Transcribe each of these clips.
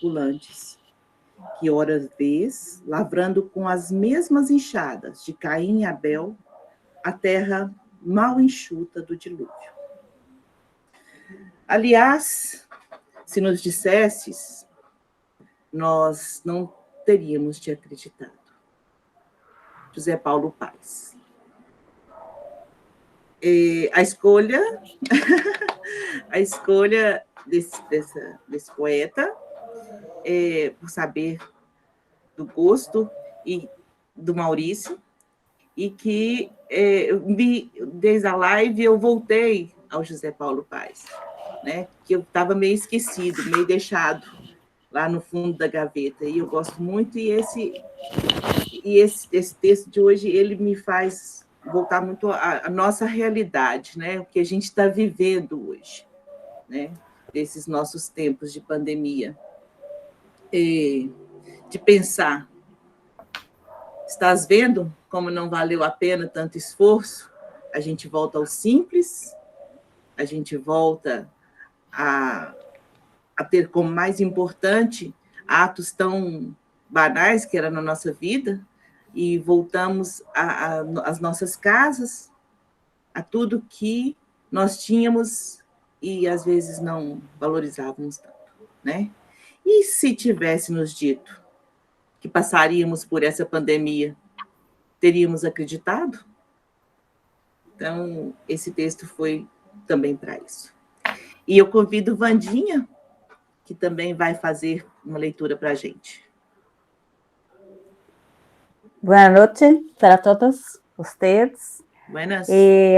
pulantes, que horas vês, lavrando com as mesmas enxadas de Caim e Abel, a terra mal enxuta do dilúvio. Aliás, se nos dissesses, nós não teríamos te acreditado. José Paulo Paes. A escolha desse poeta, por saber do gosto e do Maurício, e que desde a live eu voltei ao José Paulo Paes, né? Que eu estava meio esquecido, meio deixado lá no fundo da gaveta, e eu gosto muito, e esse texto de hoje, ele me faz voltar muito à nossa realidade, né? O que a gente está vivendo hoje, né? Desses nossos tempos de pandemia. E de pensar, estás vendo como não valeu a pena tanto esforço? A gente volta ao simples, a gente volta a ter como mais importante atos tão banais que era na nossa vida, e voltamos às nossas casas, a tudo que nós tínhamos e às vezes não valorizávamos tanto, né? E se tivesse nos dito que passaríamos por essa pandemia, teríamos acreditado? Então, esse texto foi também para isso. E eu convido Vandinha, que também vai fazer uma leitura para a gente. Buenas noches para todos ustedes. Buenas.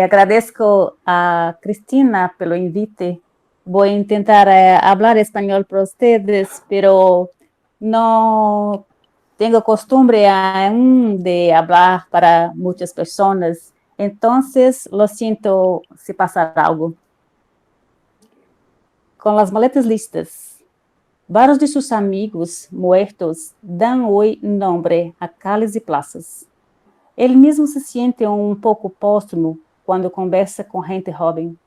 Agradezco a Cristina pelo invite. Voy a intentar hablar español para ustedes, pero no tengo costumbre aún de hablar para muchas personas. Entonces, lo siento si pasa algo. Con las maletas listas, varios de sus amigos muertos dan hoy nombre a calles y plazas. Ele mesmo se siente um pouco póstumo quando conversa com gente jovem.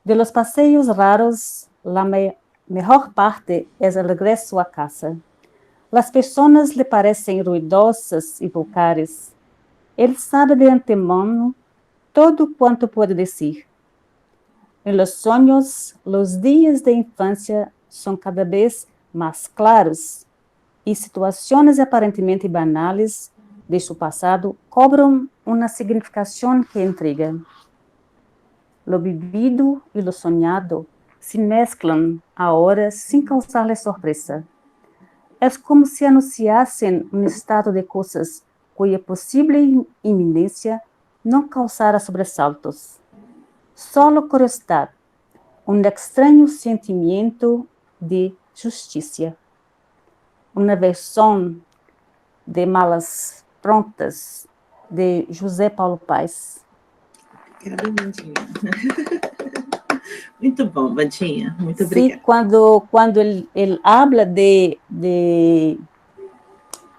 De los passeios raros, la mejor parte es el regreso a casa. Las personas le parecen ruidosas y vulgares. Ele sabe de antemano todo quanto pode decir. En los sueños, los días de infancia son cada vez más claros y situaciones aparentemente banales de su pasado cobram uma significação que intriga. Lo vivido e lo soñado se mesclam agora sem causar-lhe surpresa. É como se anunciassem um estado de coisas cuja possível iminência não causara sobressaltos. Solo curiosidade, estranho sentimento de justiça. Uma versão de Malas Prontas, de José Paulo Paes. Obrigada, Vandinha. Muito bom, Vandinha. Muito obrigada. Quando ele habla de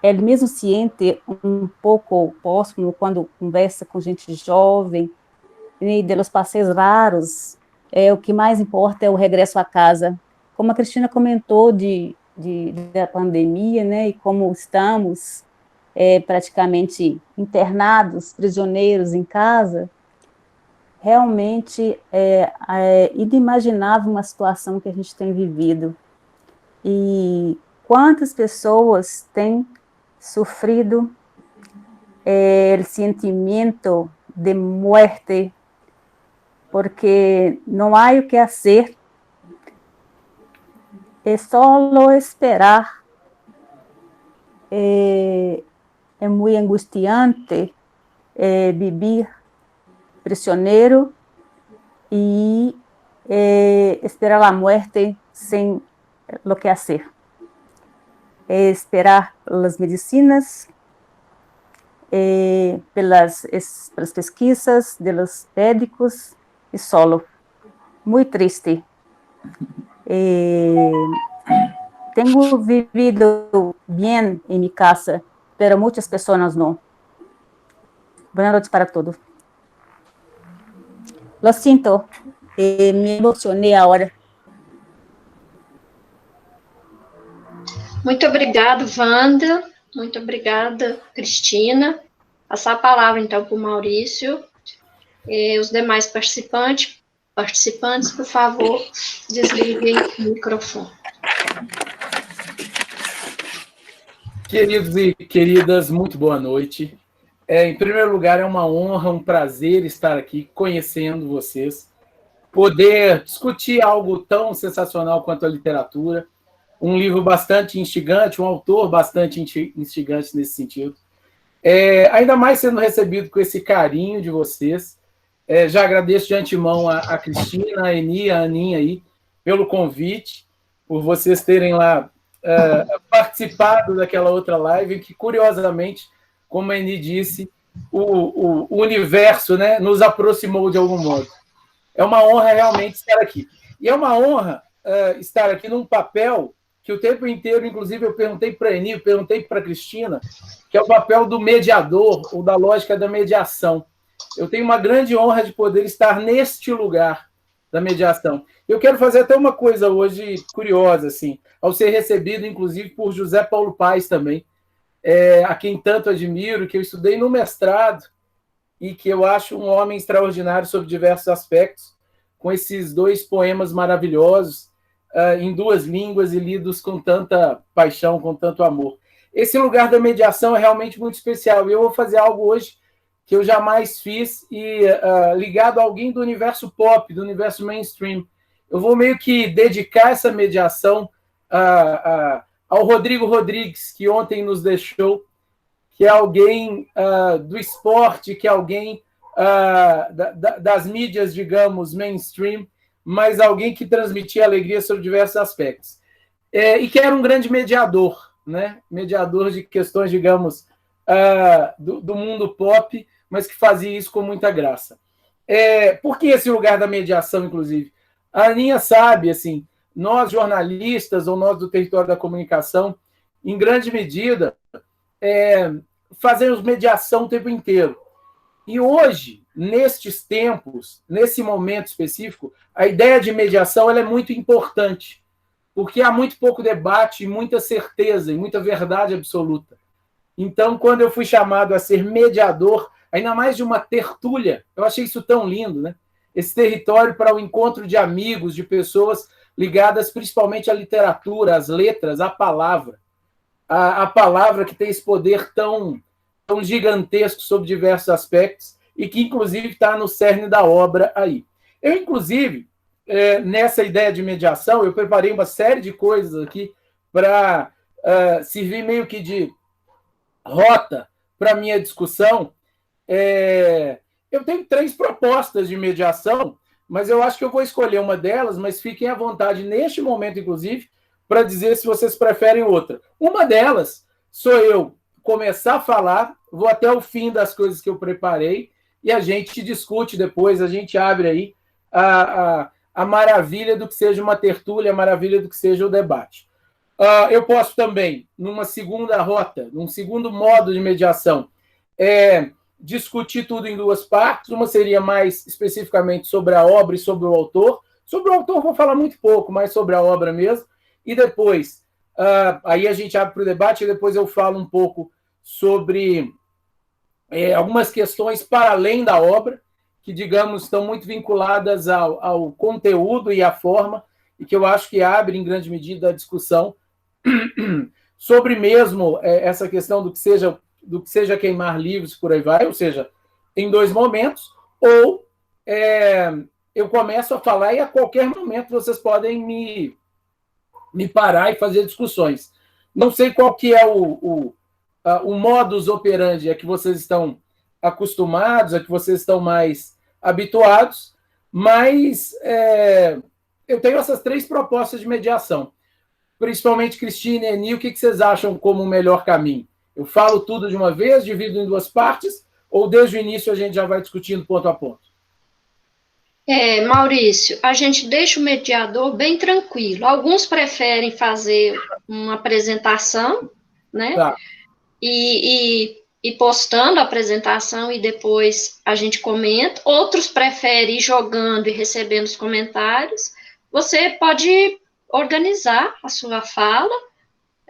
ele mesmo siente um pouco próximo quando conversa com gente jovem, e de los passeios raros, o que mais importa é o regresso à casa. Como a Cristina comentou da pandemia, né, e como estamos praticamente internados, prisioneiros em casa, realmente é inimaginável uma situação que a gente tem vivido. E quantas pessoas têm sofrido o sentimento de morte, porque não há o que fazer, é só esperar. É muito angustiante viver prisioneiro e esperar a morte sem o que fazer. Esperar as medicinas, pelas pesquisas dos médicos e solo. Muito triste. Tenho vivido bem em minha casa, mas muitas pessoas não. Boa noite para todos. Lo siento, me emocionei agora. Muito obrigada, Wanda. Muito obrigada, Cristina. Passar a palavra, então, para o Maurício. E os demais participantes, por favor, desliguem o microfone. Queridos e queridas, muito boa noite. Em primeiro lugar, é uma honra, um prazer estar aqui conhecendo vocês, poder discutir algo tão sensacional quanto a literatura, um livro bastante instigante, um autor bastante instigante nesse sentido. Ainda mais sendo recebido com esse carinho de vocês. Já agradeço de antemão a Cristina, a Eni, a Aninha aí, pelo convite, por vocês terem lá participado daquela outra live, que, curiosamente, como a Eni disse, o universo, né, nos aproximou de algum modo. É uma honra realmente estar aqui. E é uma honra estar aqui num papel que o tempo inteiro, inclusive, eu perguntei para a Eni, perguntei para a Cristina, que é o papel do mediador, ou da lógica da mediação. Eu tenho uma grande honra de poder estar neste lugar da mediação. Eu quero fazer até uma coisa hoje curiosa, assim, ao ser recebido, inclusive, por José Paulo Paes também, a quem tanto admiro, que eu estudei no mestrado e que eu acho um homem extraordinário sobre diversos aspectos, com esses 2 poemas maravilhosos, em 2 línguas e lidos com tanta paixão, com tanto amor. Esse lugar da mediação é realmente muito especial, e eu vou fazer algo hoje que eu jamais fiz, e ligado a alguém do universo pop, do universo mainstream. Eu vou meio que dedicar essa mediação ao Rodrigo Rodrigues, que ontem nos deixou, que é alguém do esporte, que é alguém das mídias, digamos, mainstream, mas alguém que transmitia alegria sobre diversos aspectos. E que era um grande mediador, né? Mediador de questões, digamos, do mundo pop, mas que fazia isso com muita graça. Por que esse lugar da mediação, inclusive? A Aninha sabe, assim, nós jornalistas, ou nós do território da comunicação, em grande medida, fazemos mediação o tempo inteiro. E hoje, nestes tempos, nesse momento específico, a ideia de mediação ela é muito importante, porque há muito pouco debate, muita certeza e muita verdade absoluta. Então, quando eu fui chamado a ser mediador, ainda mais de uma tertúlia, eu achei isso tão lindo, né? Esse território para o encontro de amigos, de pessoas ligadas principalmente à literatura, às letras, à palavra. A palavra que tem esse poder tão gigantesco sobre diversos aspectos e que, inclusive, está no cerne da obra aí. Eu, inclusive, nessa ideia de mediação, eu preparei uma série de coisas aqui para servir meio que de rota para a minha discussão. Eu tenho 3 propostas de mediação, mas eu acho que eu vou escolher uma delas, mas fiquem à vontade, neste momento, inclusive, para dizer se vocês preferem outra. Uma delas sou eu começar a falar, vou até o fim das coisas que eu preparei, e a gente discute depois, a gente abre aí a maravilha do que seja uma tertúlia, a maravilha do que seja o debate. Eu posso também, numa segunda rota, num segundo modo de mediação, discutir tudo em 2 partes. Uma seria mais especificamente sobre a obra e sobre o autor. Sobre o autor vou falar muito pouco, mas sobre a obra mesmo. E depois, aí a gente abre para o debate, e depois eu falo um pouco sobre algumas questões para além da obra, que, digamos, estão muito vinculadas ao conteúdo e à forma, e que eu acho que abre, em grande medida, a discussão sobre mesmo essa questão do que seja queimar livros, por aí vai, ou seja, em 2 momentos, ou eu começo a falar e a qualquer momento vocês podem me parar e fazer discussões. Não sei qual que é o modus operandi a que vocês estão acostumados, a que vocês estão mais habituados, mas eu tenho essas 3 propostas de mediação. Principalmente Cristina e Eni, o que vocês acham como o melhor caminho? Eu falo tudo de uma vez, divido em 2 partes, ou desde o início a gente já vai discutindo ponto a ponto? Maurício, a gente deixa o mediador bem tranquilo. Alguns preferem fazer uma apresentação, né? Tá. E postando a apresentação e depois a gente comenta. Outros preferem ir jogando e recebendo os comentários. Você pode organizar a sua fala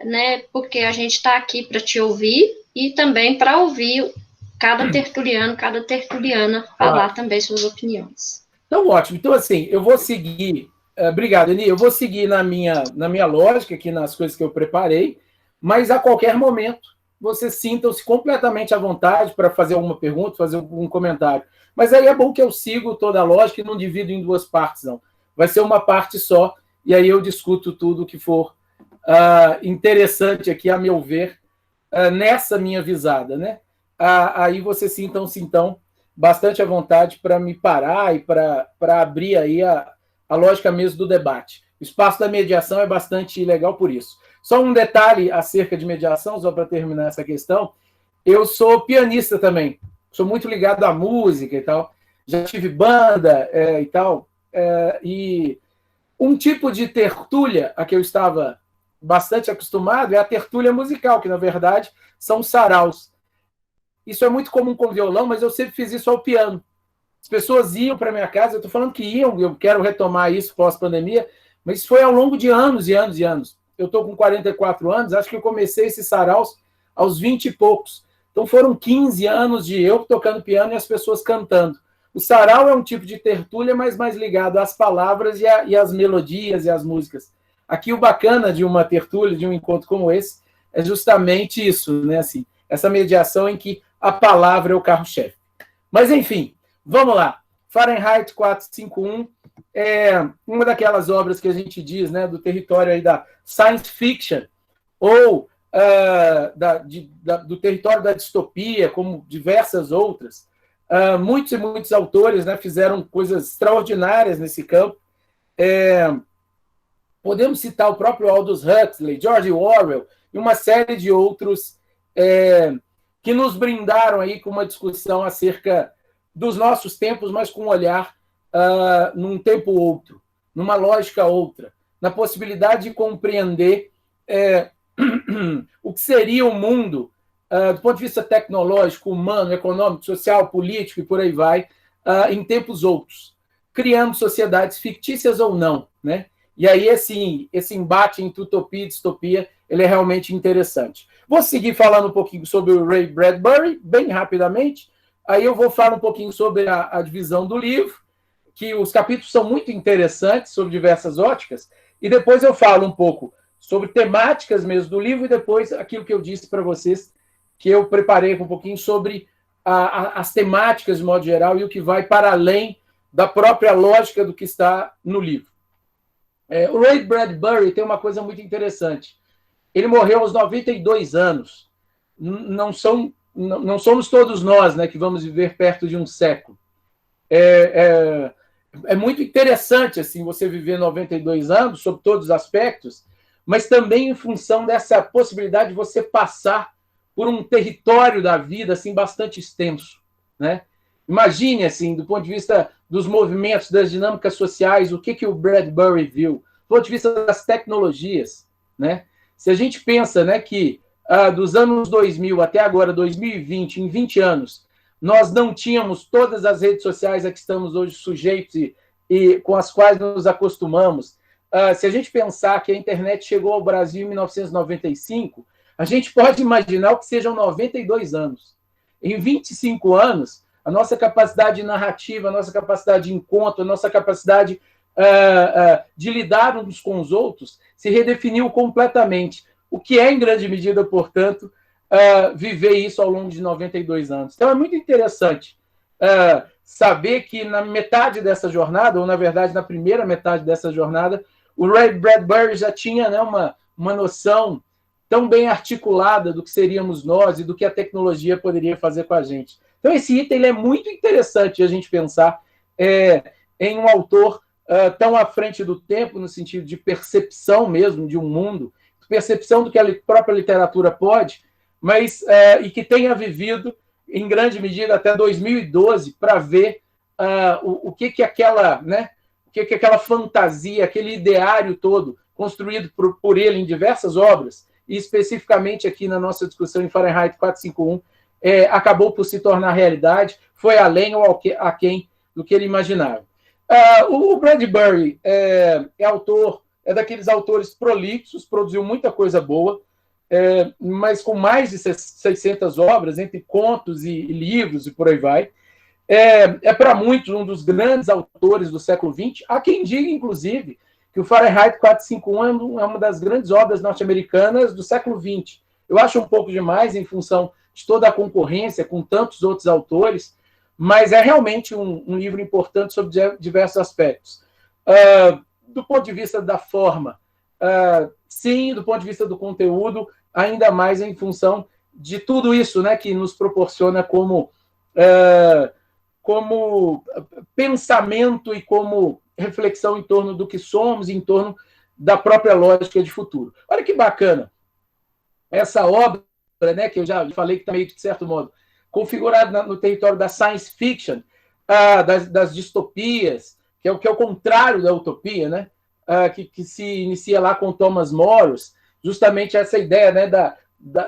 né, porque a gente está aqui para te ouvir e também para ouvir cada tertuliano, cada tertuliana falar também suas opiniões. Então, ótimo. Então, assim, eu vou seguir... Obrigado, Eni. Eu vou seguir na minha lógica, aqui nas coisas que eu preparei, mas a qualquer momento vocês sintam-se completamente à vontade para fazer alguma pergunta, fazer algum comentário. Mas aí é bom que eu sigo toda a lógica e não divido em duas partes, não. Vai ser uma parte só, e aí eu discuto tudo que for interessante aqui, a meu ver, nessa minha visada, né? Aí vocês sintam-se, então, bastante à vontade para me parar e para abrir aí a lógica mesmo do debate. O espaço da mediação é bastante legal por isso. Só um detalhe acerca de mediação, só para terminar essa questão. Eu sou pianista também. Sou muito ligado à música e tal. Já tive banda e tal. E um tipo de tertúlia a que eu estava bastante acostumado é a tertúlia musical, que, na verdade, são saraus. Isso é muito comum com violão, mas eu sempre fiz isso ao piano. As pessoas iam para minha casa, eu estou falando que iam, eu quero retomar isso pós-pandemia, mas isso foi ao longo de anos e anos e anos. Eu estou com 44 anos, acho que eu comecei esses saraus aos 20 e poucos. Então foram 15 anos de eu tocando piano e as pessoas cantando. O sarau é um tipo de tertúlia, mas mais ligado às palavras e às melodias e às músicas. Aqui o bacana de uma tertúlia, de um encontro como esse, é justamente isso, né? Assim, essa mediação em que a palavra é o carro-chefe. Mas, enfim, vamos lá. Fahrenheit 451 é uma daquelas obras que a gente diz, né, do território aí da science fiction, ou do território da distopia, como diversas outras. Muitos e muitos autores, né, fizeram coisas extraordinárias nesse campo. Podemos citar o próprio Aldous Huxley, George Orwell e uma série de outros que nos brindaram aí com uma discussão acerca dos nossos tempos, mas com um olhar num tempo outro, numa lógica outra, na possibilidade de compreender o que seria o mundo do ponto de vista tecnológico, humano, econômico, social, político e por aí vai, em tempos outros, criando sociedades fictícias ou não, né? E aí, assim, esse embate entre utopia e distopia, ele é realmente interessante. Vou seguir falando um pouquinho sobre o Ray Bradbury, bem rapidamente. Aí eu vou falar um pouquinho sobre a divisão do livro, que os capítulos são muito interessantes, sobre diversas óticas, e depois eu falo um pouco sobre temáticas mesmo do livro, e depois aquilo que eu disse para vocês, que eu preparei um pouquinho sobre as temáticas de modo geral e o que vai para além da própria lógica do que está no livro. O Ray Bradbury tem uma coisa muito interessante. Ele morreu aos 92 anos. Não somos todos nós, né, que vamos viver perto de um século. É muito interessante assim, você viver 92 anos, sob todos os aspectos, mas também em função dessa possibilidade de você passar por um território da vida assim, bastante extenso, né? Imagine, assim, do ponto de vista dos movimentos, das dinâmicas sociais, o que o Bradbury viu, do ponto de vista das tecnologias, né? Se a gente pensa, né, que dos anos 2000 até agora, 2020, em 20 anos, nós não tínhamos todas as redes sociais a que estamos hoje sujeitos e com as quais nos acostumamos. Se a gente pensar que a internet chegou ao Brasil em 1995, a gente pode imaginar o que sejam 92 anos. Em 25 anos, a nossa capacidade narrativa, a nossa capacidade de encontro, a nossa capacidade de lidar uns com os outros se redefiniu completamente. O que é, em grande medida, portanto, viver isso ao longo de 92 anos. Então, é muito interessante saber que na metade dessa jornada, ou, na verdade, na primeira metade dessa jornada, o Ray Bradbury já tinha, né, uma noção tão bem articulada do que seríamos nós e do que a tecnologia poderia fazer com a gente. Então, esse item ele é muito interessante a gente pensar em um autor tão à frente do tempo, no sentido de percepção mesmo de um mundo, percepção do que a própria literatura pode, mas e que tenha vivido, em grande medida, até 2012, para ver o que aquela, né, o que aquela fantasia, aquele ideário todo, construído por ele em diversas obras, e especificamente aqui na nossa discussão em Fahrenheit 451, acabou por se tornar realidade, foi além ou aquém do que ele imaginava. O Bradbury é autor é daqueles autores prolixos, produziu muita coisa boa, mas com mais de 600 obras, entre contos e livros e por aí vai. É para muitos um dos grandes autores do século XX. Há quem diga, inclusive, que o Fahrenheit 451 é uma das grandes obras norte-americanas do século XX. Eu acho um pouco demais, em função de toda a concorrência com tantos outros autores, mas é realmente um livro importante sobre diversos aspectos. Do ponto de vista da forma, sim, do ponto de vista do conteúdo, ainda mais em função de tudo isso, né, que nos proporciona como pensamento e como reflexão em torno do que somos, em torno da própria lógica de futuro. Olha que bacana essa obra, né, que eu já falei que está meio, de certo modo, configurada no território da science fiction, das distopias, que é o contrário da utopia, né, que se inicia lá com Thomas Morris, justamente essa ideia, né,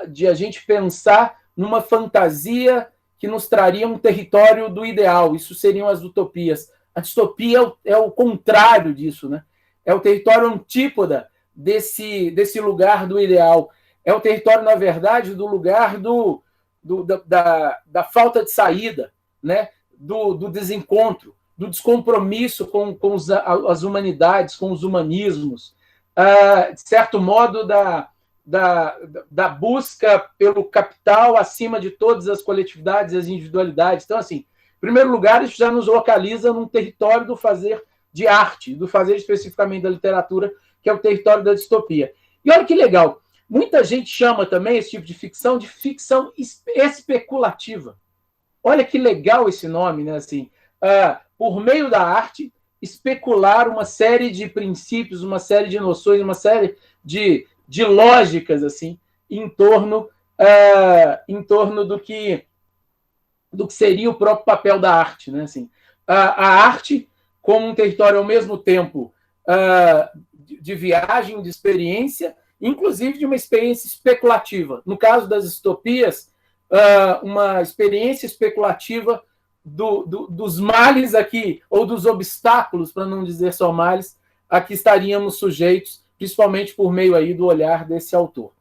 de a gente pensar numa fantasia que nos traria um território do ideal. Isso seriam as utopias. A distopia é o contrário disso, né? É o território antípoda desse lugar do ideal. É o território, na verdade, do lugar da falta de saída, né? Do desencontro, do descompromisso com as humanidades, com os humanismos, de certo modo, da busca pelo capital acima de todas as coletividades e as individualidades. Então, assim, em primeiro lugar, isso já nos localiza num território do fazer de arte, do fazer especificamente da literatura, que é o território da distopia. E olha que legal, muita gente chama também esse tipo de ficção especulativa. Olha que legal esse nome, né? Assim, por meio da arte, especular uma série de princípios, uma série de noções, uma série de lógicas assim em torno do que seria o próprio papel da arte, né? Assim, a arte como um território ao mesmo tempo de viagem, de experiência, inclusive de uma experiência especulativa. No caso das distopias, uma experiência especulativa dos males aqui, ou dos obstáculos, para não dizer só males, a que estaríamos sujeitos, principalmente por meio aí do olhar desse autor.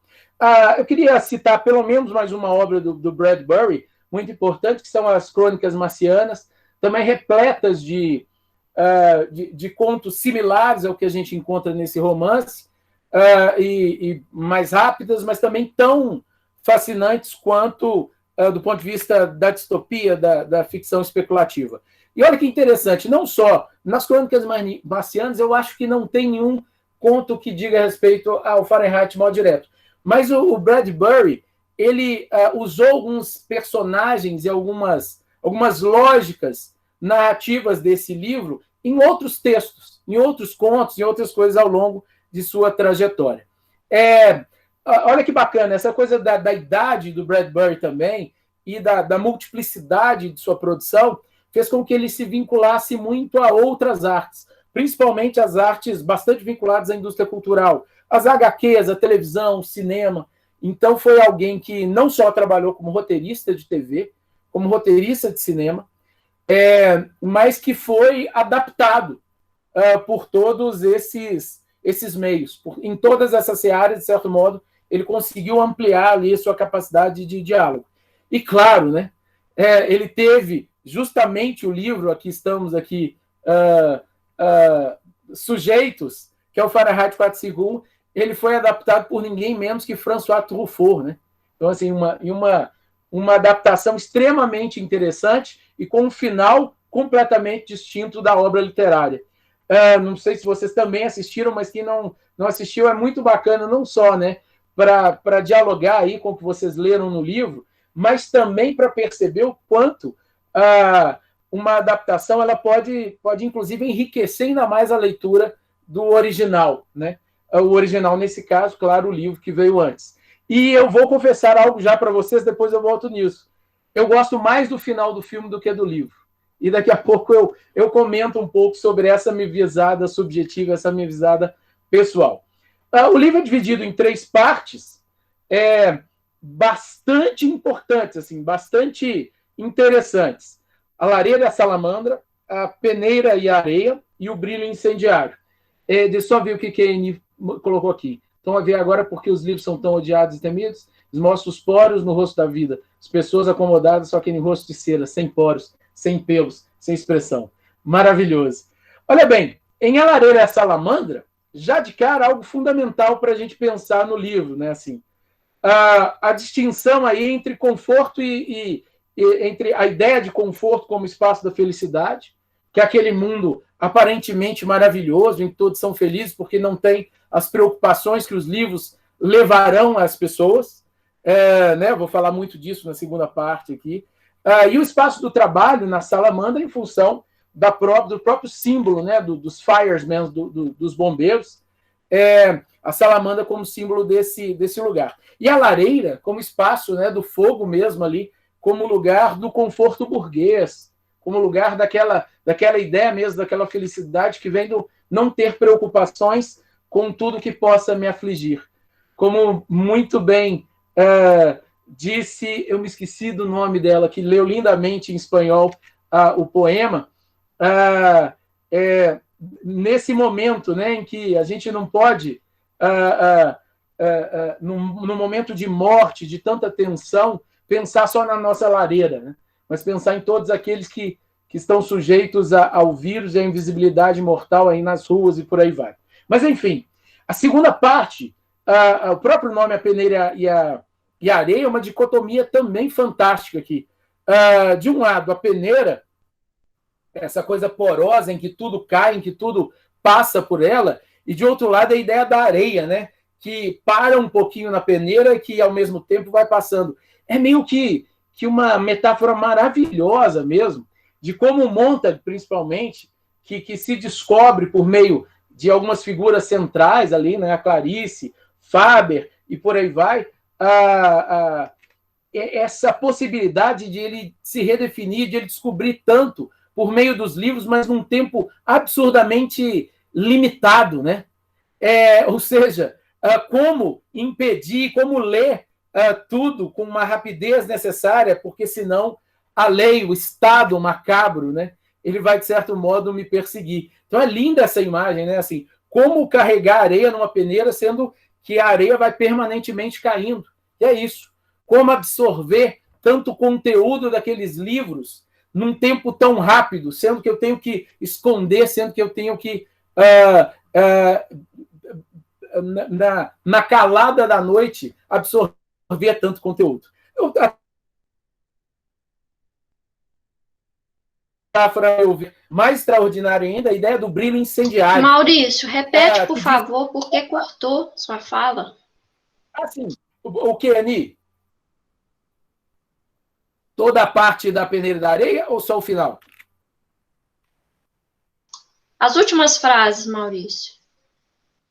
Eu queria citar pelo menos mais uma obra do Bradbury, muito importante, que são as Crônicas Marcianas, também repletas de contos similares ao que a gente encontra nesse romance, e mais rápidas, mas também tão fascinantes quanto do ponto de vista da distopia, da ficção especulativa. E olha que interessante, não só nas Crônicas Marcianas, eu acho que não tem nenhum conto que diga respeito ao Fahrenheit de modo direto. Mas o Bradbury, ele usou alguns personagens e algumas lógicas narrativas desse livro em outros textos, em outros contos, em outras coisas ao longo de sua trajetória. Olha que bacana, essa coisa da idade do Bradbury também e da multiplicidade de sua produção fez com que ele se vinculasse muito a outras artes, principalmente as artes bastante vinculadas à indústria cultural, as HQs, a televisão, o cinema. Então foi alguém que não só trabalhou como roteirista de TV, como roteirista de cinema, mas que foi adaptado por todos esses meios. Em todas essas áreas, de certo modo, ele conseguiu ampliar ali a sua capacidade de diálogo. E claro, né, ele teve justamente o livro, aqui estamos aqui sujeitos, que é o Fahrenheit 451, ele foi adaptado por ninguém menos que François Truffaut, né? Então, assim, uma adaptação extremamente interessante e com um final completamente distinto da obra literária. Não sei se vocês também assistiram, mas quem não assistiu é muito bacana, não só, né, para dialogar aí com o que vocês leram no livro, mas também para perceber o quanto uma adaptação ela pode inclusive enriquecer ainda mais a leitura do original, né? O original, nesse caso, claro, o livro que veio antes. E eu vou confessar algo já para vocês, depois eu volto nisso. Eu gosto mais do final do filme do que do livro. E daqui a pouco eu comento um pouco sobre essa minha visada subjetiva, essa minha visada pessoal. O livro é dividido em 3 partes, bastante importantes, assim, bastante interessantes. A lareira e a salamandra, a peneira e a areia e o brilho incendiário. Deixa eu só ver o que a Eni colocou aqui. Estão a ver agora porque os livros são tão odiados e temidos? Mostra os poros no rosto da vida. As pessoas acomodadas, só que em rosto de cera, sem poros, sem pelos, sem expressão. Maravilhoso. Olha bem, em A Lareira e a Salamandra, já de cara, algo fundamental para a gente pensar no livro, né? Assim, a distinção aí entre conforto e entre a ideia de conforto como espaço da felicidade, que é aquele mundo aparentemente maravilhoso, em que todos são felizes porque não tem as preocupações que os livros levarão às pessoas. Né? Vou falar muito disso na segunda parte aqui. E o espaço do trabalho na Salamandra em função do próprio símbolo, né? Dos firemen, dos bombeiros, a Salamandra como símbolo desse lugar. E a lareira como espaço, né, do fogo mesmo ali, como lugar do conforto burguês, como lugar daquela ideia mesmo, daquela felicidade que vem do não ter preocupações com tudo que possa me afligir. Como muito bem disse, eu me esqueci do nome dela, que leu lindamente em espanhol o poema, nesse momento, né, em que a gente não pode, no momento de morte, de tanta tensão, pensar só na nossa lareira, né, mas pensar em todos aqueles que estão sujeitos ao vírus e à invisibilidade mortal aí nas ruas e por aí vai. Mas, enfim, a segunda parte, o próprio nome A Peneira e a Areia é uma dicotomia também fantástica aqui. De um lado, a peneira, essa coisa porosa em que tudo cai, em que tudo passa por ela, e de outro lado a ideia da areia, né? Que para um pouquinho na peneira e que ao mesmo tempo vai passando. É meio que uma metáfora maravilhosa mesmo, de como o Montag, principalmente, que se descobre por meio de algumas figuras centrais ali, né? A Clarice, Faber e por aí vai, essa possibilidade de ele se redefinir, de ele descobrir tanto por meio dos livros, mas num tempo absurdamente limitado, né? Ou seja, como impedir, como ler tudo com uma rapidez necessária, porque senão a lei, o Estado macabro, né, ele vai, de certo modo, me perseguir. Então é linda essa imagem, né? Assim, como carregar areia numa peneira, sendo que a areia vai permanentemente caindo. E é isso. Como absorver tanto conteúdo daqueles livros num tempo tão rápido, sendo que eu tenho que esconder, sendo que eu tenho que, na calada da noite, absorver tanto conteúdo. Mais extraordinário ainda, a ideia do brilho incendiário. Maurício, repete, por favor, porque cortou sua fala. Assim, o que, Ani? Toda a parte da peneira da areia ou só o final? As últimas frases, Maurício.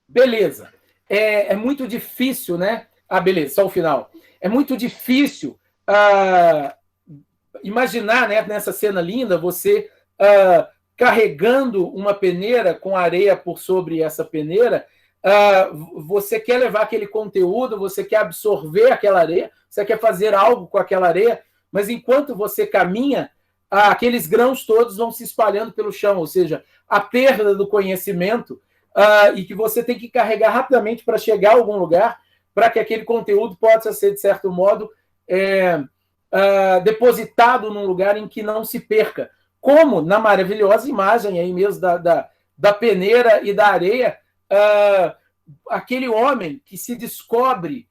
Beleza. É muito difícil, né? Beleza, só o final. É muito difícil imaginar, né, nessa cena linda, você carregando uma peneira com areia por sobre essa peneira. Você quer levar aquele conteúdo, você quer absorver aquela areia, você quer fazer algo com aquela areia, mas enquanto você caminha, aqueles grãos todos vão se espalhando pelo chão, ou seja, a perda do conhecimento, e que você tem que carregar rapidamente para chegar a algum lugar, para que aquele conteúdo possa ser, de certo modo, depositado num lugar em que não se perca. Como na maravilhosa imagem aí mesmo da peneira e da areia, aquele homem que se descobre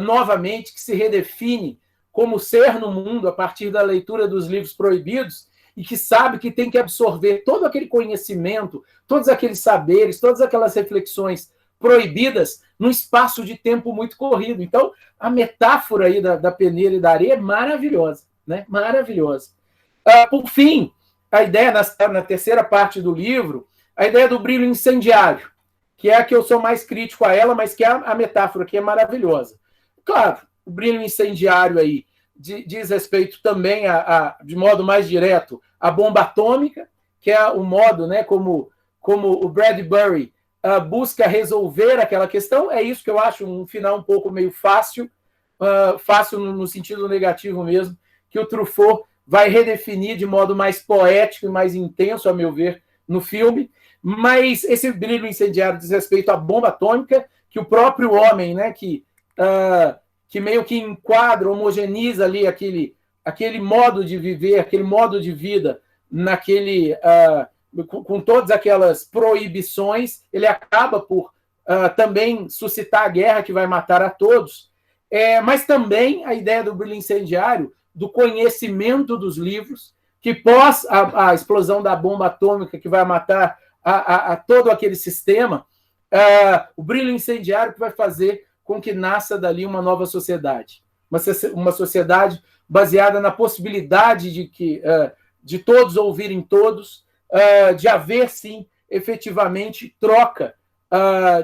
novamente, que se redefine como ser no mundo a partir da leitura dos livros proibidos e que sabe que tem que absorver todo aquele conhecimento, todos aqueles saberes, todas aquelas reflexões proibidas num espaço de tempo muito corrido. Então, a metáfora aí da peneira e da areia é maravilhosa, né? Maravilhosa. Por fim, a ideia, na terceira parte do livro, a ideia do brilho incendiário, que é a que eu sou mais crítico a ela, mas que a metáfora aqui é maravilhosa. Claro, o brilho incendiário aí diz respeito também, de modo mais direto, à bomba atômica, que é o modo, né, como o Bradbury busca resolver aquela questão. É isso que eu acho um final um pouco meio fácil, fácil no sentido negativo mesmo, que o Truffaut vai redefinir de modo mais poético e mais intenso, a meu ver, no filme. Mas esse brilho incendiário diz respeito à bomba atômica, que o próprio homem, né, que meio que enquadra, homogeneiza ali aquele modo de viver, aquele modo de vida, com todas aquelas proibições, ele acaba por também suscitar a guerra que vai matar a todos. Mas também a ideia do brilho incendiário, do conhecimento dos livros, que pós a explosão da bomba atômica que vai matar a todo aquele sistema, o brilho incendiário que vai fazer com que nasça dali uma nova sociedade. Uma sociedade baseada na possibilidade de todos ouvirem todos, de haver, sim, efetivamente, troca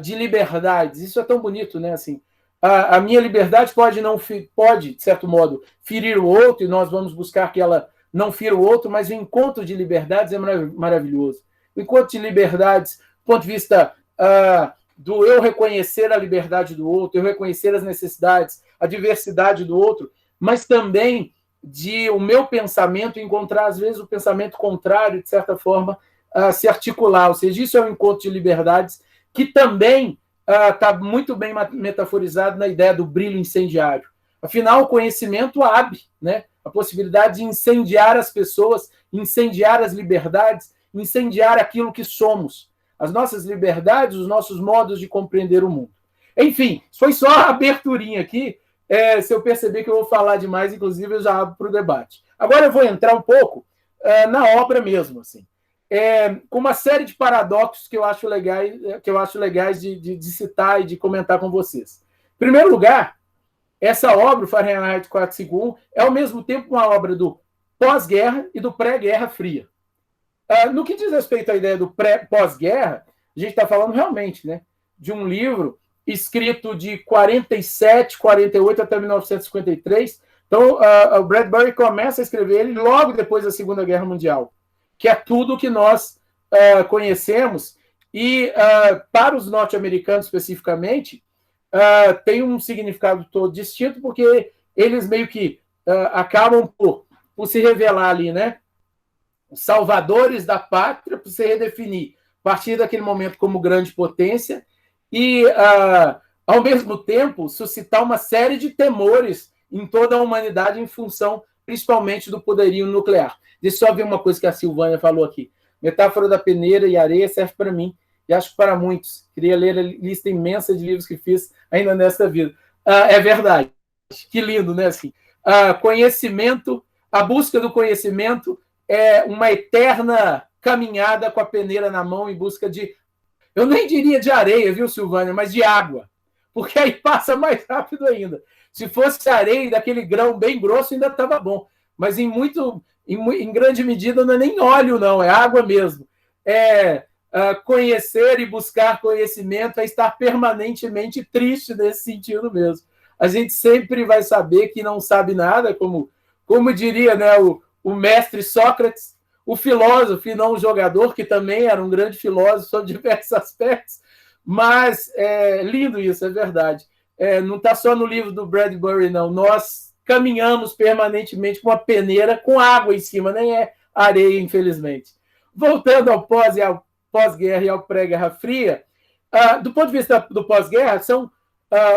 de liberdades. Isso é tão bonito, né? Assim, a minha liberdade pode, de certo modo, ferir o outro, e nós vamos buscar que ela não fira o outro, mas o encontro de liberdades é maravilhoso. O encontro de liberdades, do ponto de vista do eu reconhecer a liberdade do outro, eu reconhecer as necessidades, a diversidade do outro, mas também de o meu pensamento encontrar, às vezes, o pensamento contrário, de certa forma, se articular. Ou seja, isso é um encontro de liberdades que também está muito bem metaforizado na ideia do brilho incendiário. Afinal, o conhecimento abre, né, a possibilidade de incendiar as pessoas, incendiar as liberdades, incendiar aquilo que somos, as nossas liberdades, os nossos modos de compreender o mundo. Enfim, foi só a aberturinha aqui. Se eu perceber que eu vou falar demais, inclusive, eu já abro para o debate. Agora eu vou entrar um pouco na obra mesmo, assim, com uma série de paradoxos que eu acho legais de citar e de comentar com vocês. Em primeiro lugar, essa obra, o Fahrenheit 451, é ao mesmo tempo uma obra do pós-guerra e do pré-guerra fria. No que diz respeito à ideia do pós-guerra, a gente está falando realmente, né, de um livro escrito de 47, 48 até 1953. Então, o Bradbury começa a escrever ele logo depois da Segunda Guerra Mundial, que é tudo o que nós conhecemos. E, para os norte-americanos especificamente, tem um significado todo distinto, porque eles meio que acabam por se revelar ali, né, os salvadores da pátria, por se redefinir a partir daquele momento como grande potência, e, ao mesmo tempo, suscitar uma série de temores em toda a humanidade em função, principalmente, do poderio nuclear. Deixa eu só ver uma coisa que a Silvânia falou aqui. Metáfora da peneira e areia serve para mim, e acho que para muitos. Queria ler a lista imensa de livros que fiz ainda nesta vida. É verdade. Que lindo, né? Assim, conhecimento, a busca do conhecimento é uma eterna caminhada com a peneira na mão em busca de... Eu nem diria de areia, viu, Silvânia, mas de água, porque aí passa mais rápido ainda. Se fosse areia daquele grão bem grosso, ainda estava bom, mas em grande medida não é nem óleo, não, é água mesmo. Conhecer e buscar conhecimento é estar permanentemente triste nesse sentido mesmo. A gente sempre vai saber que não sabe nada, como diria, né, o mestre Sócrates, o filósofo e não o jogador, que também era um grande filósofo sobre diversos aspectos, mas lindo isso, é verdade. Não está só no livro do Bradbury, não. Nós caminhamos permanentemente com uma peneira com água em cima, nem é areia, infelizmente. Voltando ao pós-guerra e ao pré-guerra fria, do ponto de vista do pós-guerra,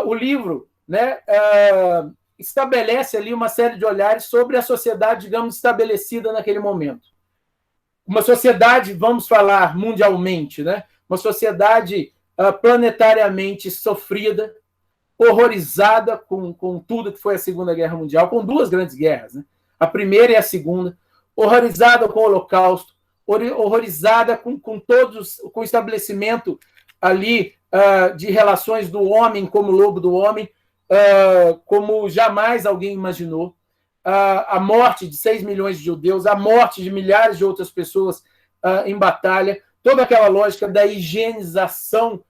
o livro, né, estabelece ali uma série de olhares sobre a sociedade, digamos, estabelecida naquele momento. Uma sociedade, vamos falar mundialmente, né? Uma sociedade planetariamente sofrida, horrorizada com tudo que foi a Segunda Guerra Mundial, com duas grandes guerras, né? A primeira e a segunda, horrorizada com o Holocausto, horrorizada com o estabelecimento ali de relações do homem como lobo do homem, como jamais alguém imaginou. A morte de 6 milhões de judeus, a morte de milhares de outras pessoas em batalha, toda aquela lógica da higienização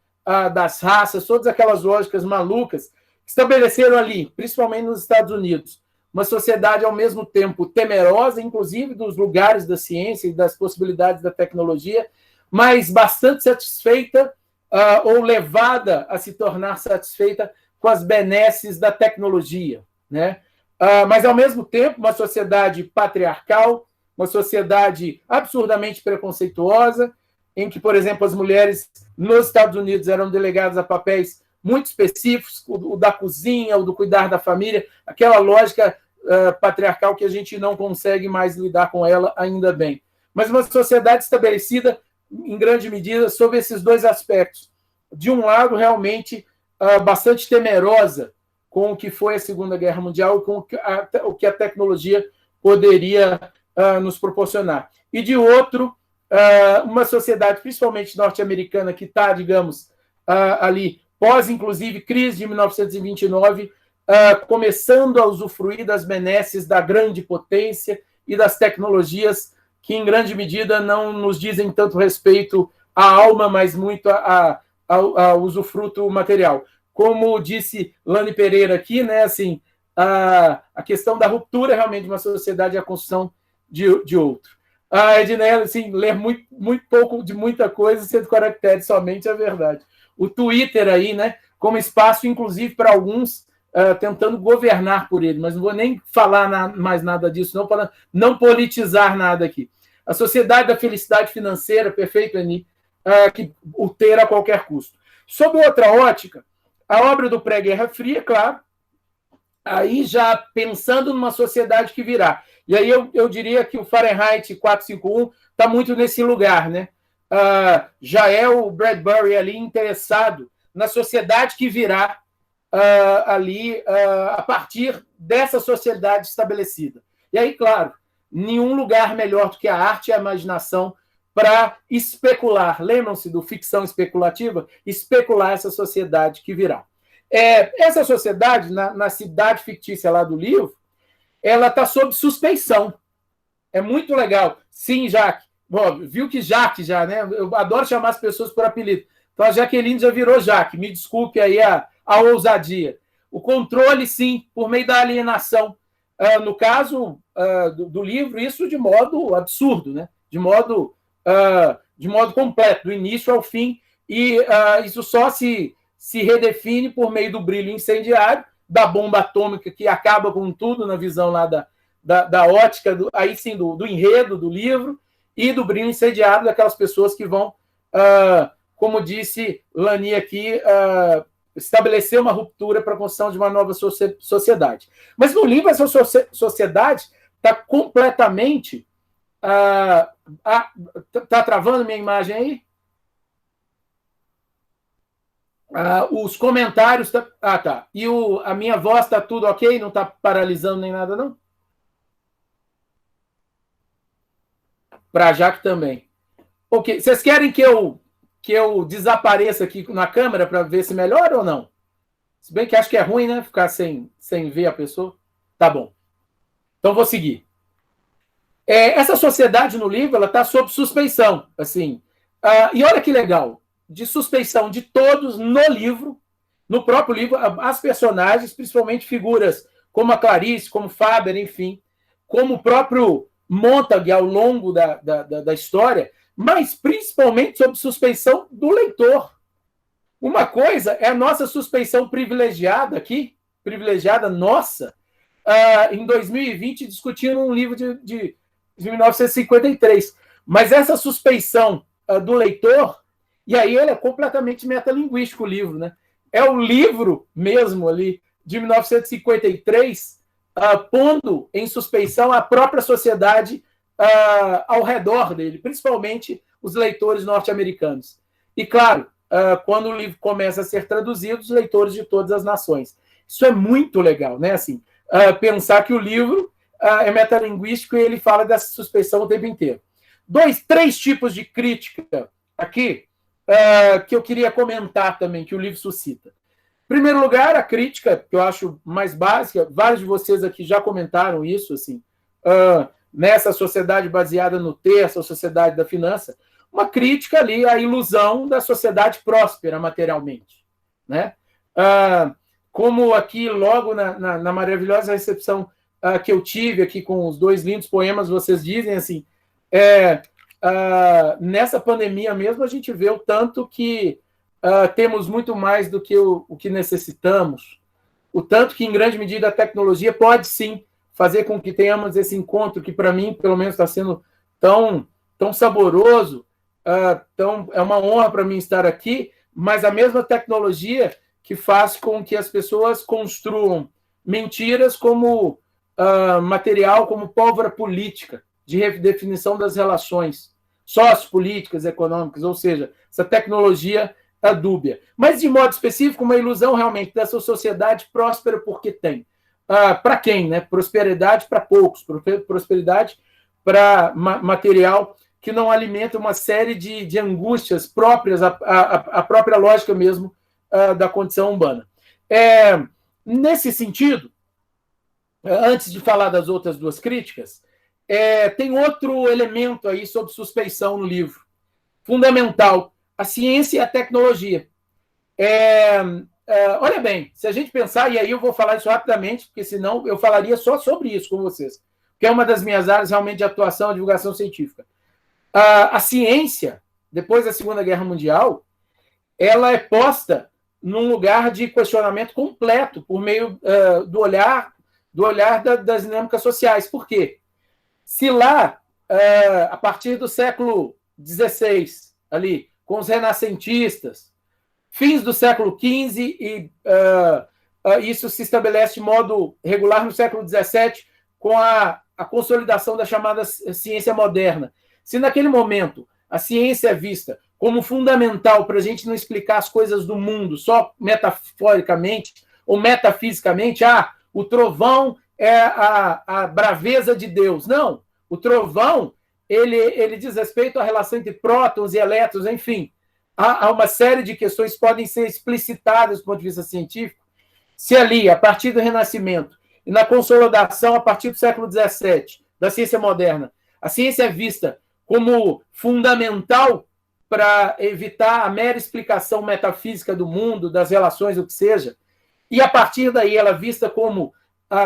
das raças, todas aquelas lógicas malucas que estabeleceram ali, principalmente nos Estados Unidos, uma sociedade ao mesmo tempo temerosa, inclusive dos lugares da ciência e das possibilidades da tecnologia, mas bastante satisfeita ou levada a se tornar satisfeita com as benesses da tecnologia, né? Mas, ao mesmo tempo, uma sociedade patriarcal, uma sociedade absurdamente preconceituosa, em que, por exemplo, as mulheres nos Estados Unidos eram delegadas a papéis muito específicos, o da cozinha, o do cuidar da família, aquela lógica patriarcal que a gente não consegue mais lidar com ela, ainda bem. Mas uma sociedade estabelecida, em grande medida, sobre esses dois aspectos. De um lado, realmente, bastante temerosa com o que foi a Segunda Guerra Mundial e com o que a tecnologia poderia nos proporcionar. E, de outro, uma sociedade, principalmente norte-americana, que está, digamos, ali, pós, inclusive, crise de 1929, começando a usufruir das benesses da grande potência e das tecnologias que, em grande medida, não nos dizem tanto respeito à alma, mas muito ao usufruto material. Como disse Lani Pereira aqui, né, assim, a questão da ruptura realmente de uma sociedade e a construção de outro. A Edneia, assim, ler muito pouco de muita coisa, 100 caracteres somente, é verdade. O Twitter aí, né, como espaço, inclusive, para alguns, tentando governar por ele, mas não vou nem falar mais nada disso, não, para não politizar nada aqui. A sociedade da felicidade financeira, perfeito, Ani, que o ter a qualquer custo. Sob outra ótica, a obra do pré-Guerra Fria, claro, aí já pensando numa sociedade que virá. E aí eu diria que o Fahrenheit 451 está muito nesse lugar, né? Já é o Bradbury ali interessado na sociedade que virá ali a partir dessa sociedade estabelecida. E aí, claro, nenhum lugar melhor do que a arte e a imaginação para especular. Lembram-se do ficção especulativa? Especular essa sociedade que virá. Essa sociedade, na cidade fictícia lá do livro, ela está sob suspeição. É muito legal. Sim, Jaque. Bom, viu que Jaque já, né? Eu adoro chamar as pessoas por apelido. Então a Jaqueline já virou Jaque. Me desculpe aí a ousadia. O controle, sim, por meio da alienação. No caso do livro, isso de modo absurdo, né? De modo completo, do início ao fim. E isso só se redefine por meio do brilho incendiário, da bomba atômica que acaba com tudo na visão lá da ótica, aí sim, do enredo do livro, e do brilho incendiário daquelas pessoas que vão, como disse Lani aqui, estabelecer uma ruptura para a construção de uma nova sociedade. Mas no livro, essa sociedade está completamente... Está travando minha imagem aí? Os comentários... tá. E a minha voz está tudo ok? Não está paralisando nem nada, não? Para a Jaque também. Ok. Vocês querem que eu desapareça aqui na câmera para ver se melhora ou não? Se bem que acho que é ruim, né? Ficar sem ver a pessoa. Tá bom. Então, vou seguir. Essa sociedade no livro, ela está sob suspeição. Assim. E olha que legal. De suspeição de todos no livro, no próprio livro, as personagens, principalmente figuras como a Clarice, como Faber, enfim, como o próprio Montague ao longo da história, mas principalmente sob suspeição do leitor. Uma coisa é a nossa suspeição privilegiada aqui, privilegiada nossa, em 2020, discutindo um livro de 1953. Mas essa suspeição do leitor, e aí ele é completamente metalinguístico, o livro, né? É o livro mesmo ali, de 1953, pondo em suspeição a própria sociedade ao redor dele, principalmente os leitores norte-americanos. E, claro, quando o livro começa a ser traduzido, os leitores de todas as nações. Isso é muito legal, né? Assim, pensar que o livro é metalinguístico e ele fala dessa suspeição o tempo inteiro. 3 tipos de crítica aqui que eu queria comentar também, que o livro suscita. Em primeiro lugar, a crítica, que eu acho mais básica, vários de vocês aqui já comentaram isso, assim, nessa sociedade baseada no ter, essa sociedade da finança, uma crítica ali à ilusão da sociedade próspera materialmente, né? Como aqui, logo na maravilhosa recepção que eu tive aqui com os 2 lindos poemas, vocês dizem assim, nessa pandemia mesmo a gente vê o tanto que temos muito mais do que o que necessitamos, o tanto que, em grande medida, a tecnologia pode, sim, fazer com que tenhamos esse encontro que, para mim, pelo menos, está sendo tão saboroso, Então, é uma honra para mim estar aqui, mas a mesma tecnologia que faz com que as pessoas construam mentiras como material, como pólvora política, de redefinição das relações sociopolíticas, econômicas, ou seja, essa tecnologia é dúbia. Mas, de modo específico, uma ilusão realmente dessa sociedade próspera porque tem. Para quem? Né? Prosperidade para poucos, prosperidade para material que não alimenta uma série de angústias próprias, a própria lógica mesmo da condição humana. Nesse sentido, antes de falar das outras duas críticas, tem outro elemento aí sobre suspeição no livro, fundamental, a ciência e a tecnologia. Olha bem, se a gente pensar, e aí eu vou falar isso rapidamente, porque senão eu falaria só sobre isso com vocês, que é uma das minhas áreas realmente de atuação, divulgação científica. A ciência, depois da Segunda Guerra Mundial, ela é posta num lugar de questionamento completo, por meio do olhar das dinâmicas sociais. Por quê? Se lá, a partir do século XVI, ali, com os renascentistas, fins do século XV, e isso se estabelece de modo regular no século XVII, com a consolidação da chamada ciência moderna. Se naquele momento a ciência é vista como fundamental para a gente não explicar as coisas do mundo só metaforicamente ou metafisicamente, o trovão é a braveza de Deus. Não, o trovão ele diz respeito à relação entre prótons e elétrons, enfim. Há uma série de questões que podem ser explicitadas do ponto de vista científico, se ali, a partir do Renascimento, e na consolidação, a partir do século XVII, da ciência moderna, a ciência é vista como fundamental para evitar a mera explicação metafísica do mundo, das relações, o que seja, e a partir daí ela é vista como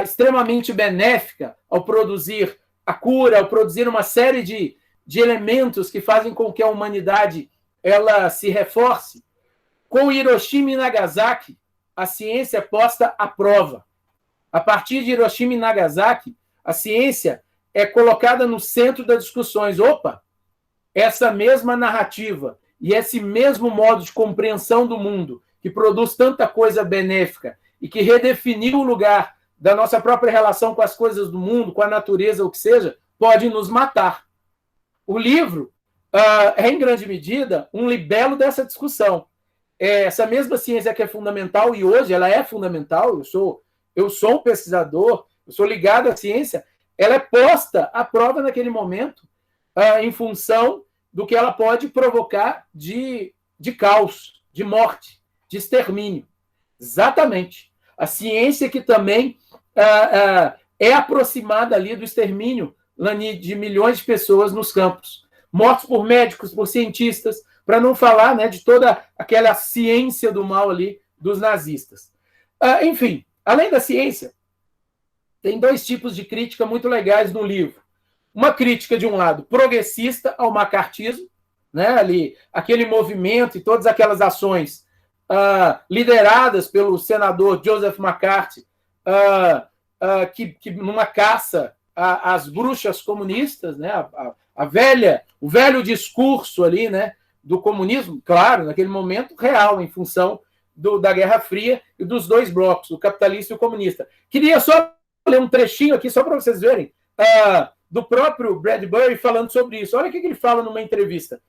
extremamente benéfica ao produzir a cura, ao produzir uma série de elementos que fazem com que a humanidade ela se reforce. Com Hiroshima e Nagasaki, a ciência é posta à prova. A partir de Hiroshima e Nagasaki, a ciência é colocada no centro das discussões. Opa, essa mesma narrativa e esse mesmo modo de compreensão do mundo, que produz tanta coisa benéfica e que redefiniu o lugar da nossa própria relação com as coisas do mundo, com a natureza, o que seja, pode nos matar. O livro é, em grande medida, um libelo dessa discussão. Essa mesma ciência que é fundamental, e hoje ela é fundamental, eu sou um pesquisador, eu sou ligado à ciência, ela é posta à prova naquele momento, em função do que ela pode provocar de caos, de morte, de extermínio. Exatamente. A ciência que também é aproximada ali do extermínio de milhões de pessoas nos campos, mortos por médicos, por cientistas, para não falar, né, de toda aquela ciência do mal ali dos nazistas. Enfim, além da ciência, tem dois tipos de crítica muito legais no livro. Uma crítica, de um lado, progressista ao macartismo, né, ali, aquele movimento e todas aquelas ações lideradas pelo senador Joseph McCarthy, que numa caça às bruxas comunistas, né, o velho discurso ali, né, do comunismo, claro, naquele momento real, em função da Guerra Fria e dos dois blocos, o capitalista e o comunista. Queria só ler um trechinho aqui, só para vocês verem, do próprio Bradbury falando sobre isso. Olha o que ele fala numa entrevista.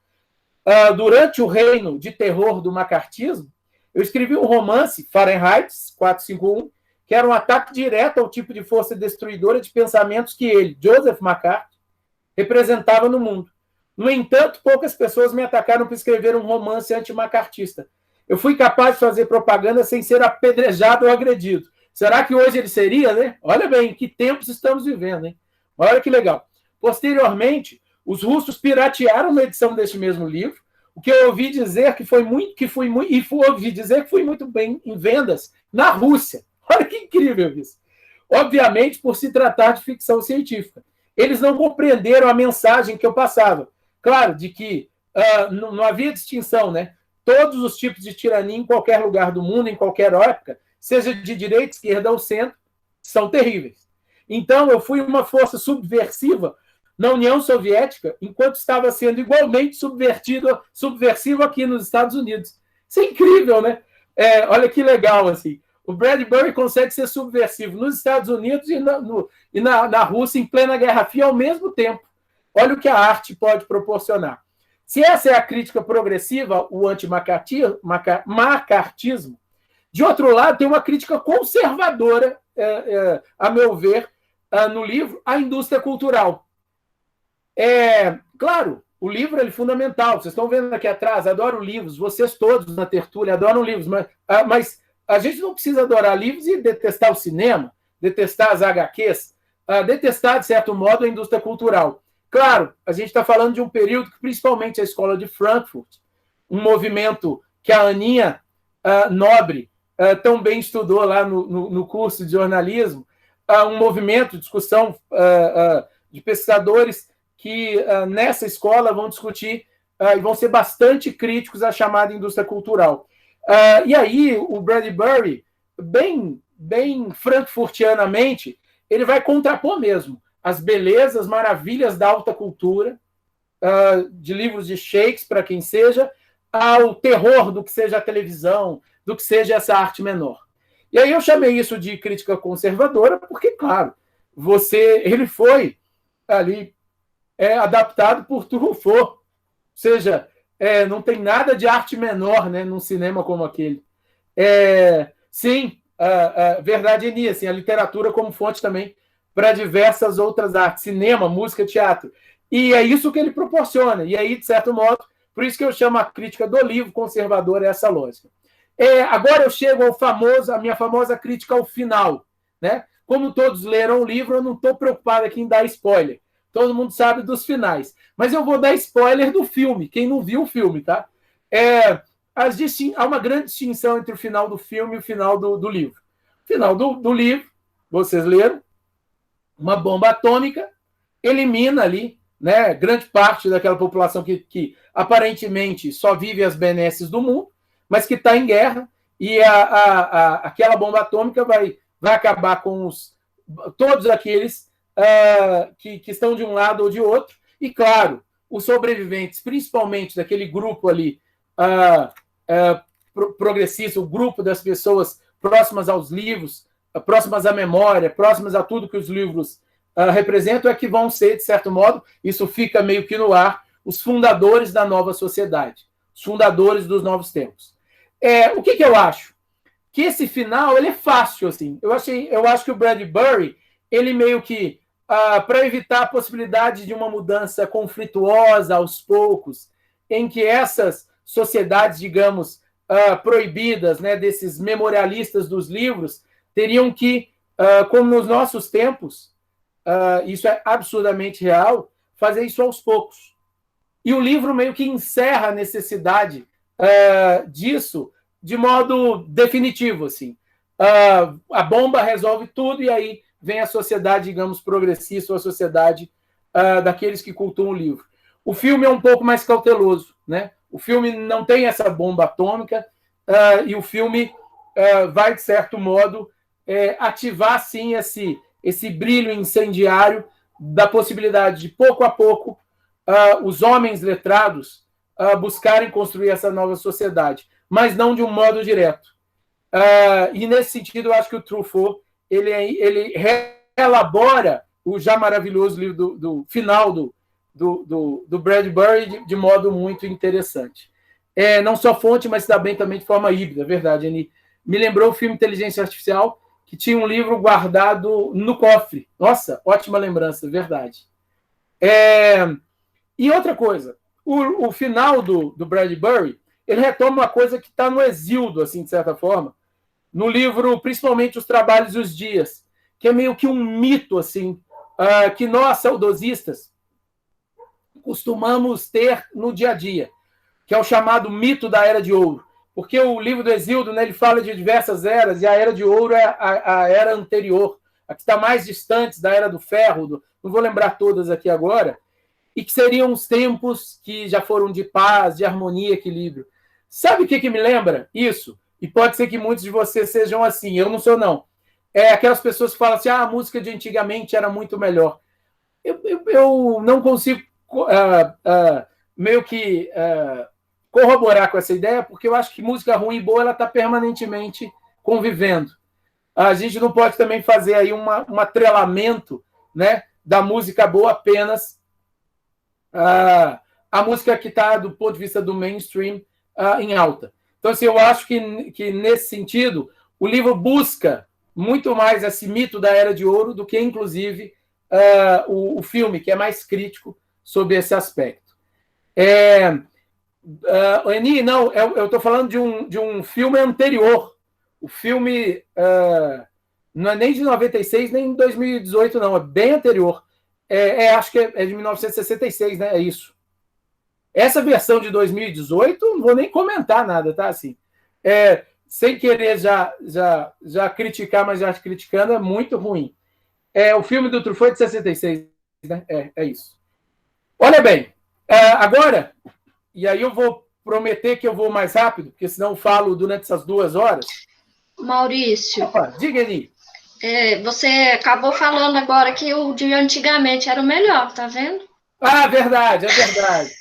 Durante o reino de terror do macartismo, eu escrevi um romance, Fahrenheit 451, que era um ataque direto ao tipo de força destruidora de pensamentos que ele, Joseph McCarthy, representava no mundo. No entanto, poucas pessoas me atacaram por escrever um romance antimacartista. Eu fui capaz de fazer propaganda sem ser apedrejado ou agredido. Será que hoje ele seria, né? Olha bem, que tempos estamos vivendo, hein? Olha que legal. Posteriormente, os russos piratearam uma edição deste mesmo livro, o que eu ouvi dizer que foi muito bem em vendas na Rússia. Olha que incrível isso. Obviamente, por se tratar de ficção científica. Eles não compreenderam a mensagem que eu passava. Claro, de que não havia distinção, né? Todos os tipos de tirania em qualquer lugar do mundo, em qualquer época, seja de direita, esquerda ou centro, são terríveis. Então, eu fui uma força subversiva na União Soviética, enquanto estava sendo igualmente subversivo aqui nos Estados Unidos. Isso é incrível, né? Olha que legal, assim. O Bradbury consegue ser subversivo nos Estados Unidos e na Rússia em plena Guerra Fria ao mesmo tempo. Olha o que a arte pode proporcionar. Se essa é a crítica progressiva, o antimacartismo, de outro lado, tem uma crítica conservadora, a meu ver, no livro, à indústria cultural. Claro, o livro é fundamental. Vocês estão vendo aqui atrás, adoro livros. Vocês todos na tertúlia adoram livros, mas a gente não precisa adorar livros e detestar o cinema, detestar as HQs, detestar, de certo modo, a indústria cultural. Claro, a gente está falando de um período que, principalmente a escola de Frankfurt, um movimento que a Aninha Nobre tão bem estudou lá no curso de jornalismo, um movimento de discussão de pesquisadores que nessa escola vão discutir e vão ser bastante críticos à chamada indústria cultural. E aí o Bradbury, bem frankfurtianamente, ele vai contrapor mesmo as belezas, maravilhas da alta cultura, de livros de Shakespeare, para quem seja, ao terror do que seja a televisão, do que seja essa arte menor. E aí eu chamei isso de crítica conservadora, porque, claro, ele foi ali adaptado por Truffaut, ou seja, não tem nada de arte menor, né, num cinema como aquele. Sim, verdade, Eni, assim, a literatura como fonte também para diversas outras artes, cinema, música, teatro. E é isso que ele proporciona. E aí, de certo modo, por isso que eu chamo a crítica do livro conservador essa lógica. Agora eu chego à minha famosa crítica ao final. Né? Como todos leram o livro, eu não estou preocupado aqui em dar spoiler. Todo mundo sabe dos finais. Mas eu vou dar spoiler do filme, quem não viu o filme, tá? Há uma grande distinção entre o final do filme e o final do livro. O final do livro, vocês leram, uma bomba atômica elimina ali, né, grande parte daquela população que aparentemente só vive as benesses do mundo, mas que está em guerra, e aquela bomba atômica vai acabar com todos aqueles que estão de um lado ou de outro, e claro, os sobreviventes, principalmente daquele grupo ali progressista, o grupo das pessoas próximas aos livros, próximas à memória, próximas a tudo que os livros representam, é que vão ser, de certo modo, isso fica meio que no ar, os fundadores da nova sociedade, os fundadores dos novos tempos. O que eu acho? Que esse final ele é fácil, assim. Eu acho que o Bradbury, ele meio que, para evitar a possibilidade de uma mudança conflituosa aos poucos, em que essas sociedades, digamos, proibidas, né, desses memorialistas dos livros, teriam que, como nos nossos tempos, isso é absurdamente real, fazer isso aos poucos. E o livro meio que encerra a necessidade disso de modo definitivo, assim. A bomba resolve tudo e aí vem a sociedade, digamos, progressista, ou a sociedade daqueles que cultuam o livro. O filme é um pouco mais cauteloso, né? O filme não tem essa bomba atômica e o filme vai, de certo modo, ativar, sim, esse brilho incendiário da possibilidade de, pouco a pouco, os homens letrados buscarem construir essa nova sociedade, mas não de um modo direto. E, nesse sentido, eu acho que o Truffaut ele reelabora o já maravilhoso livro do final do Bradbury de modo muito interessante. Não só fonte, mas também de forma híbrida, verdade, Annie. Me lembrou o filme Inteligência Artificial, que tinha um livro guardado no cofre. Nossa, ótima lembrança, verdade. E outra coisa, o final do Bradbury, ele retoma uma coisa que está no Exíodo, assim, de certa forma, no livro, principalmente Os Trabalhos e os Dias, que é meio que um mito, assim, que nós, saudosistas, costumamos ter no dia a dia, que é o chamado mito da Era de Ouro. Porque o livro do Exíodo, né, ele fala de diversas eras, e a Era de Ouro é a era anterior, a que está mais distante da Era do Ferro, não vou lembrar todas aqui agora, e que seriam os tempos que já foram de paz, de harmonia, equilíbrio. Sabe o que me lembra isso? E pode ser que muitos de vocês sejam assim, eu não sou, não. Aquelas pessoas que falam assim, a música de antigamente era muito melhor. eu não consigo meio que corroborar com essa ideia, porque eu acho que música ruim e boa ela está permanentemente convivendo. A gente não pode também fazer aí um atrelamento, né, da música boa apenas a música que está, do ponto de vista do mainstream, em alta. Então, assim, eu acho que, nesse sentido, o livro busca muito mais esse mito da Era de Ouro do que, inclusive, o filme, que é mais crítico sobre esse aspecto. Eni, não, eu estou falando de um filme anterior. O filme não é nem de 96, nem de 2018, não. É bem anterior. Acho que é de 1966, né? É isso. Essa versão de 2018, não vou nem comentar nada, tá? Assim, sem querer já criticar, mas já criticando, é muito ruim. O filme do Truffaut é de 66, né? É isso. Olha bem, agora, e aí eu vou prometer que eu vou mais rápido, porque senão eu falo durante essas 2 horas. Maurício. Opa, diga, Eni. Você acabou falando agora que o de antigamente era o melhor, tá vendo? Verdade, é verdade.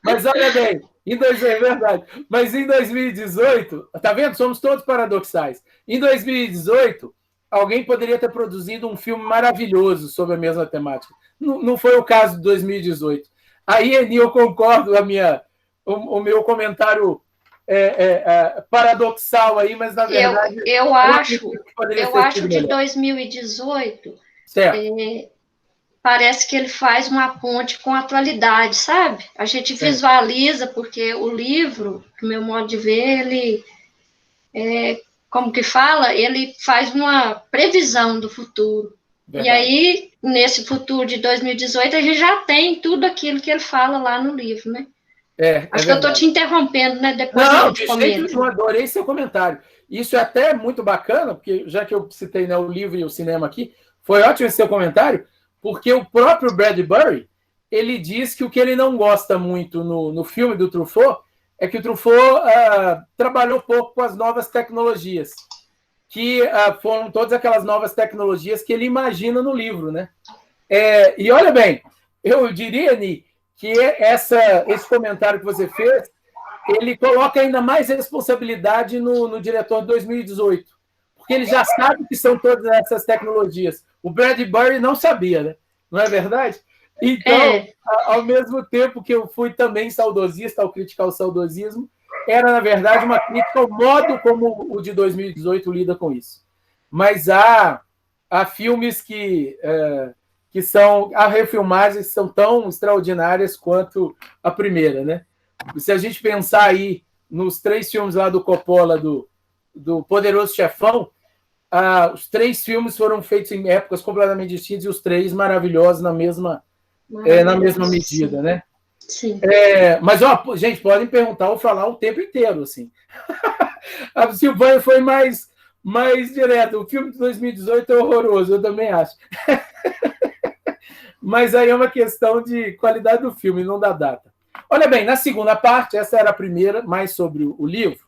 Mas olha bem, é verdade. Mas em 2018, tá vendo? Somos todos paradoxais. Em 2018, alguém poderia ter produzido um filme maravilhoso sobre a mesma temática. Não foi o caso de 2018. Aí, Eni, eu concordo, o meu comentário paradoxal aí, mas na verdade... Eu acho que de 2018... Certo. Parece que ele faz uma ponte com a atualidade, sabe? A gente visualiza, porque o livro, do meu modo de ver, ele, como que fala? Ele faz uma previsão do futuro. Verdade. E aí, nesse futuro de 2018, a gente já tem tudo aquilo que ele fala lá no livro, né? Acho que eu estou te interrompendo, né? Depois não, de jeito nenhum, adorei seu comentário. Isso é até muito bacana, porque já que eu citei, né, o livro e o cinema aqui, foi ótimo esse seu comentário, porque o próprio Bradbury, ele diz que o que ele não gosta muito no filme do Truffaut é que o Truffaut trabalhou pouco com as novas tecnologias, que foram todas aquelas novas tecnologias que ele imagina no livro, né? E olha bem, eu diria, Ni, que esse comentário que você fez, ele coloca ainda mais responsabilidade no diretor de 2018, porque ele já sabe que são todas essas tecnologias. O Bradbury não sabia, né? Não é verdade? Então, ao mesmo tempo que eu fui também saudosista ao criticar o saudosismo, era, na verdade, uma crítica ao modo como o de 2018 lida com isso. Mas há filmes que há refilmagens que são tão extraordinárias quanto a primeira, né? Se a gente pensar aí nos 3 filmes lá do Coppola, do Poderoso Chefão, os 3 filmes foram feitos em épocas completamente distintas e os 3 maravilhosos na mesma medida, né? Sim. Mas, gente, podem perguntar ou falar o tempo inteiro, assim. A Silvânia foi mais direto. O filme de 2018 é horroroso, eu também acho. Mas aí é uma questão de qualidade do filme, não da data. Olha bem, na segunda parte, essa era a primeira, mais sobre o livro.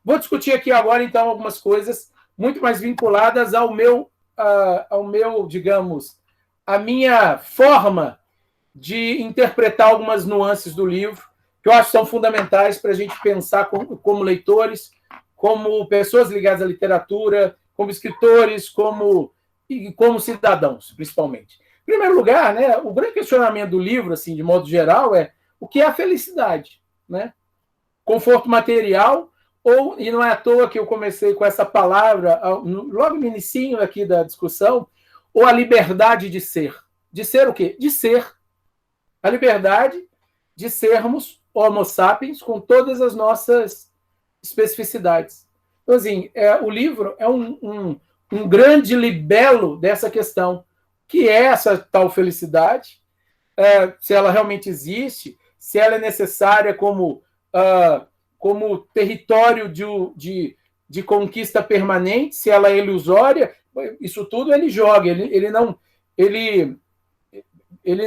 Vou discutir aqui agora, então, algumas coisas muito mais vinculadas ao meu, digamos, a minha forma de interpretar algumas nuances do livro, que eu acho que são fundamentais para a gente pensar como leitores, como pessoas ligadas à literatura, como escritores, como cidadãos, principalmente. Em primeiro lugar, né, o grande questionamento do livro, assim, de modo geral, é o que é a felicidade, né? Conforto material, e não é à toa que eu comecei com essa palavra, logo no inicinho aqui da discussão, ou a liberdade de ser. De ser o quê? De ser. A liberdade de sermos homo sapiens com todas as nossas especificidades. Então, assim, o livro é um grande libelo dessa questão, que é essa tal felicidade, se ela realmente existe, se ela é necessária como território de conquista permanente, se ela é ilusória, isso tudo ele joga, ele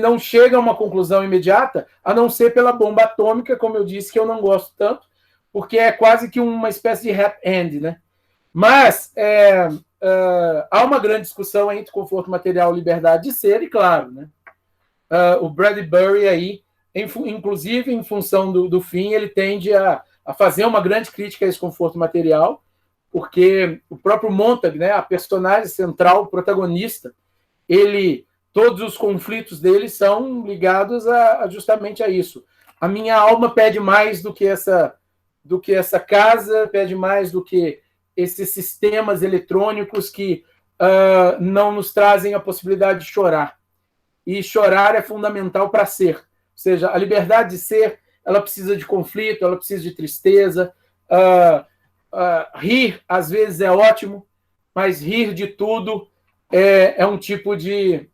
não chega a uma conclusão imediata, a não ser pela bomba atômica, como eu disse, que eu não gosto tanto, porque é quase que uma espécie de happy end, né? Mas há uma grande discussão entre conforto material e liberdade de ser, e claro, né, o Bradbury aí, inclusive em função do fim, ele tende a fazer uma grande crítica a esse conforto material, porque o próprio Montag, né, a personagem central, o protagonista, todos os conflitos dele são ligados justamente a isso. A minha alma pede mais do que essa casa, pede mais do que esses sistemas eletrônicos que não nos trazem a possibilidade de chorar. E chorar é fundamental para ser. Ou seja, a liberdade de ser, ela precisa de conflito, ela precisa de tristeza. Rir, às vezes, é ótimo, mas rir de tudo é um tipo de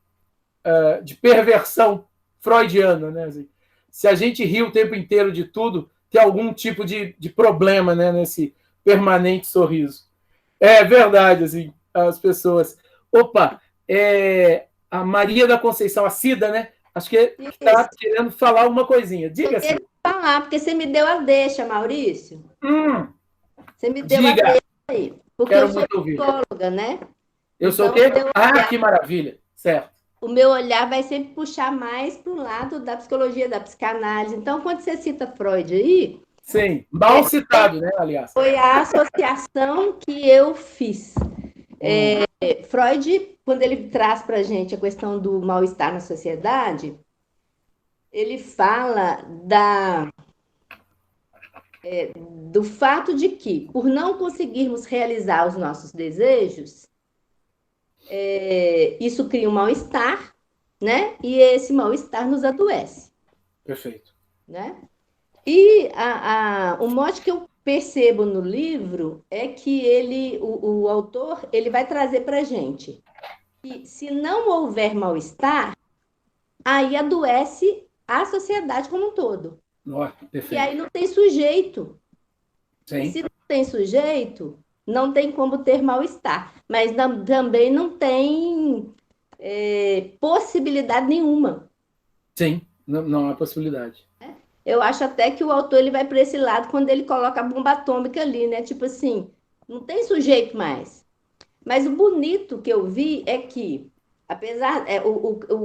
perversão freudiana, né? Assim, se a gente ri o tempo inteiro de tudo, tem algum tipo de problema, né, nesse permanente sorriso. É verdade, assim, as pessoas... Opa, a Maria da Conceição, a Cida, né? Acho que está querendo falar uma coisinha. Diga, Cida. Falar, porque você me deu a deixa, Maurício. Você me deu Diga. a deixa aí. Porque Quero eu sou muito ouvir. psicóloga, né? Eu sou o quê? Que maravilha. Certo. O meu olhar vai sempre puxar mais para o lado da psicologia, da psicanálise. Então, quando você cita Freud aí... Sim, mal citado, né, aliás. Foi a associação que eu fiz. Freud, quando ele traz para a gente a questão do mal-estar na sociedade, ele fala do fato de que, por não conseguirmos realizar os nossos desejos, isso cria um mal-estar, né? E esse mal-estar nos adoece. Perfeito. Né? E o mote que eu percebo no livro é que o autor, ele vai trazer para a gente que, se não houver mal-estar, aí adoece a sociedade como um todo. Perfeito. E aí não tem sujeito. Sim. E se não tem sujeito, não tem como ter mal-estar. Mas também não tem possibilidade nenhuma. Sim, não há possibilidade. Eu acho até que o autor ele vai para esse lado quando ele coloca a bomba atômica ali, né? Tipo assim, não tem sujeito mais. Mas o bonito que eu vi é que, apesar,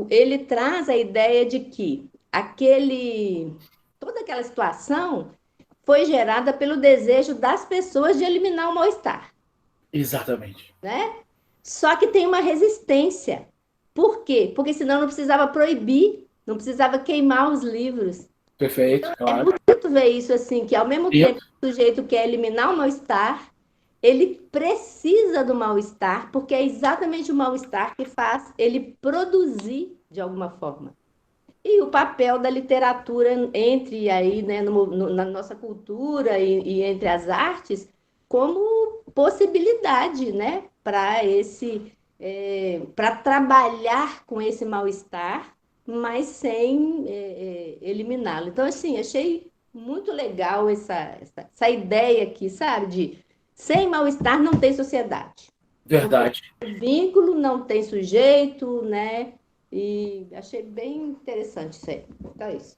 ele traz a ideia de que toda aquela situação foi gerada pelo desejo das pessoas de eliminar o mal-estar. Exatamente. Né? Só que tem uma resistência. Por quê? Porque senão não precisava proibir, não precisava queimar os livros. Perfeito, Então, claro. É bonito ver isso assim, que ao mesmo tempo que o sujeito quer eliminar o mal-estar, ele precisa do mal-estar, porque é exatamente o mal-estar que faz ele produzir de alguma forma. E o papel da literatura entre aí, né, na nossa cultura e entre as artes, como possibilidade, né, para trabalhar com esse mal-estar, mas sem eliminá-lo. Então, assim, achei muito legal essa ideia aqui, sabe? De sem mal-estar não tem sociedade. Verdade. O vínculo não tem sujeito, né? E achei bem interessante isso aí. Então é isso.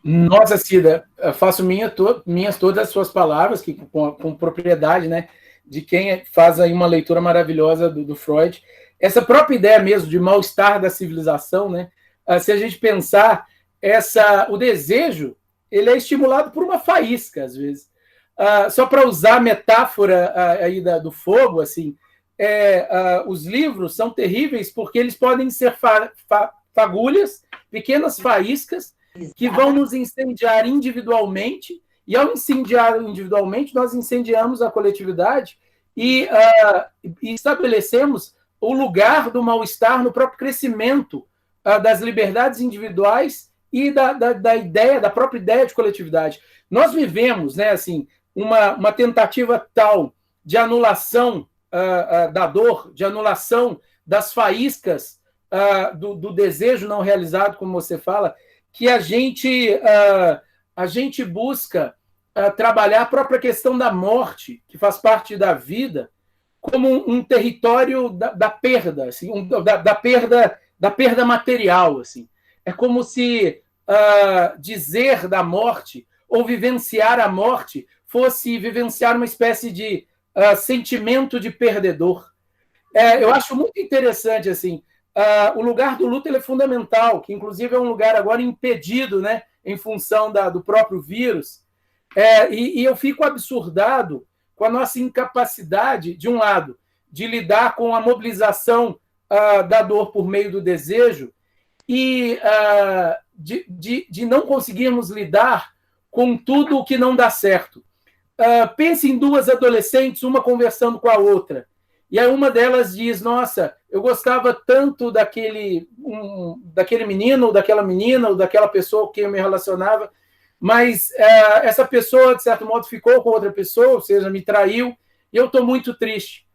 Nossa, Cida, faço minhas todas as suas palavras, que com propriedade, né? De quem faz aí uma leitura maravilhosa do Freud. Essa própria ideia mesmo de mal-estar da civilização, né? Se a gente pensar, o desejo, ele é estimulado por uma faísca, às vezes. Só para usar a metáfora aí do fogo, assim, os livros são terríveis porque eles podem ser fagulhas, pequenas faíscas, que vão nos incendiar individualmente, e ao incendiar individualmente, nós incendiamos a coletividade e estabelecemos o lugar do mal-estar no próprio crescimento das liberdades individuais e da própria ideia de coletividade. Nós vivemos, né, assim, uma tentativa tal de anulação da dor, de anulação das faíscas do desejo não realizado, como você fala, que a gente busca trabalhar a própria questão da morte, que faz parte da vida, como um território da perda, assim, da perda material. Assim. É como se dizer da morte ou vivenciar a morte fosse vivenciar uma espécie de sentimento de perdedor. Eu acho muito interessante, assim, o lugar do luto ele é fundamental, que inclusive é um lugar agora impedido, né, em função do próprio vírus, e eu fico absurdado com a nossa incapacidade, de um lado, de lidar com a mobilização da dor por meio do desejo e de não conseguirmos lidar com tudo o que não dá certo. Pense em duas adolescentes, uma conversando com a outra. E aí uma delas diz, nossa, eu gostava tanto daquele menino, ou daquela menina, ou daquela pessoa com quem eu me relacionava, mas essa pessoa, de certo modo, ficou com outra pessoa, ou seja, me traiu, e eu estou muito triste.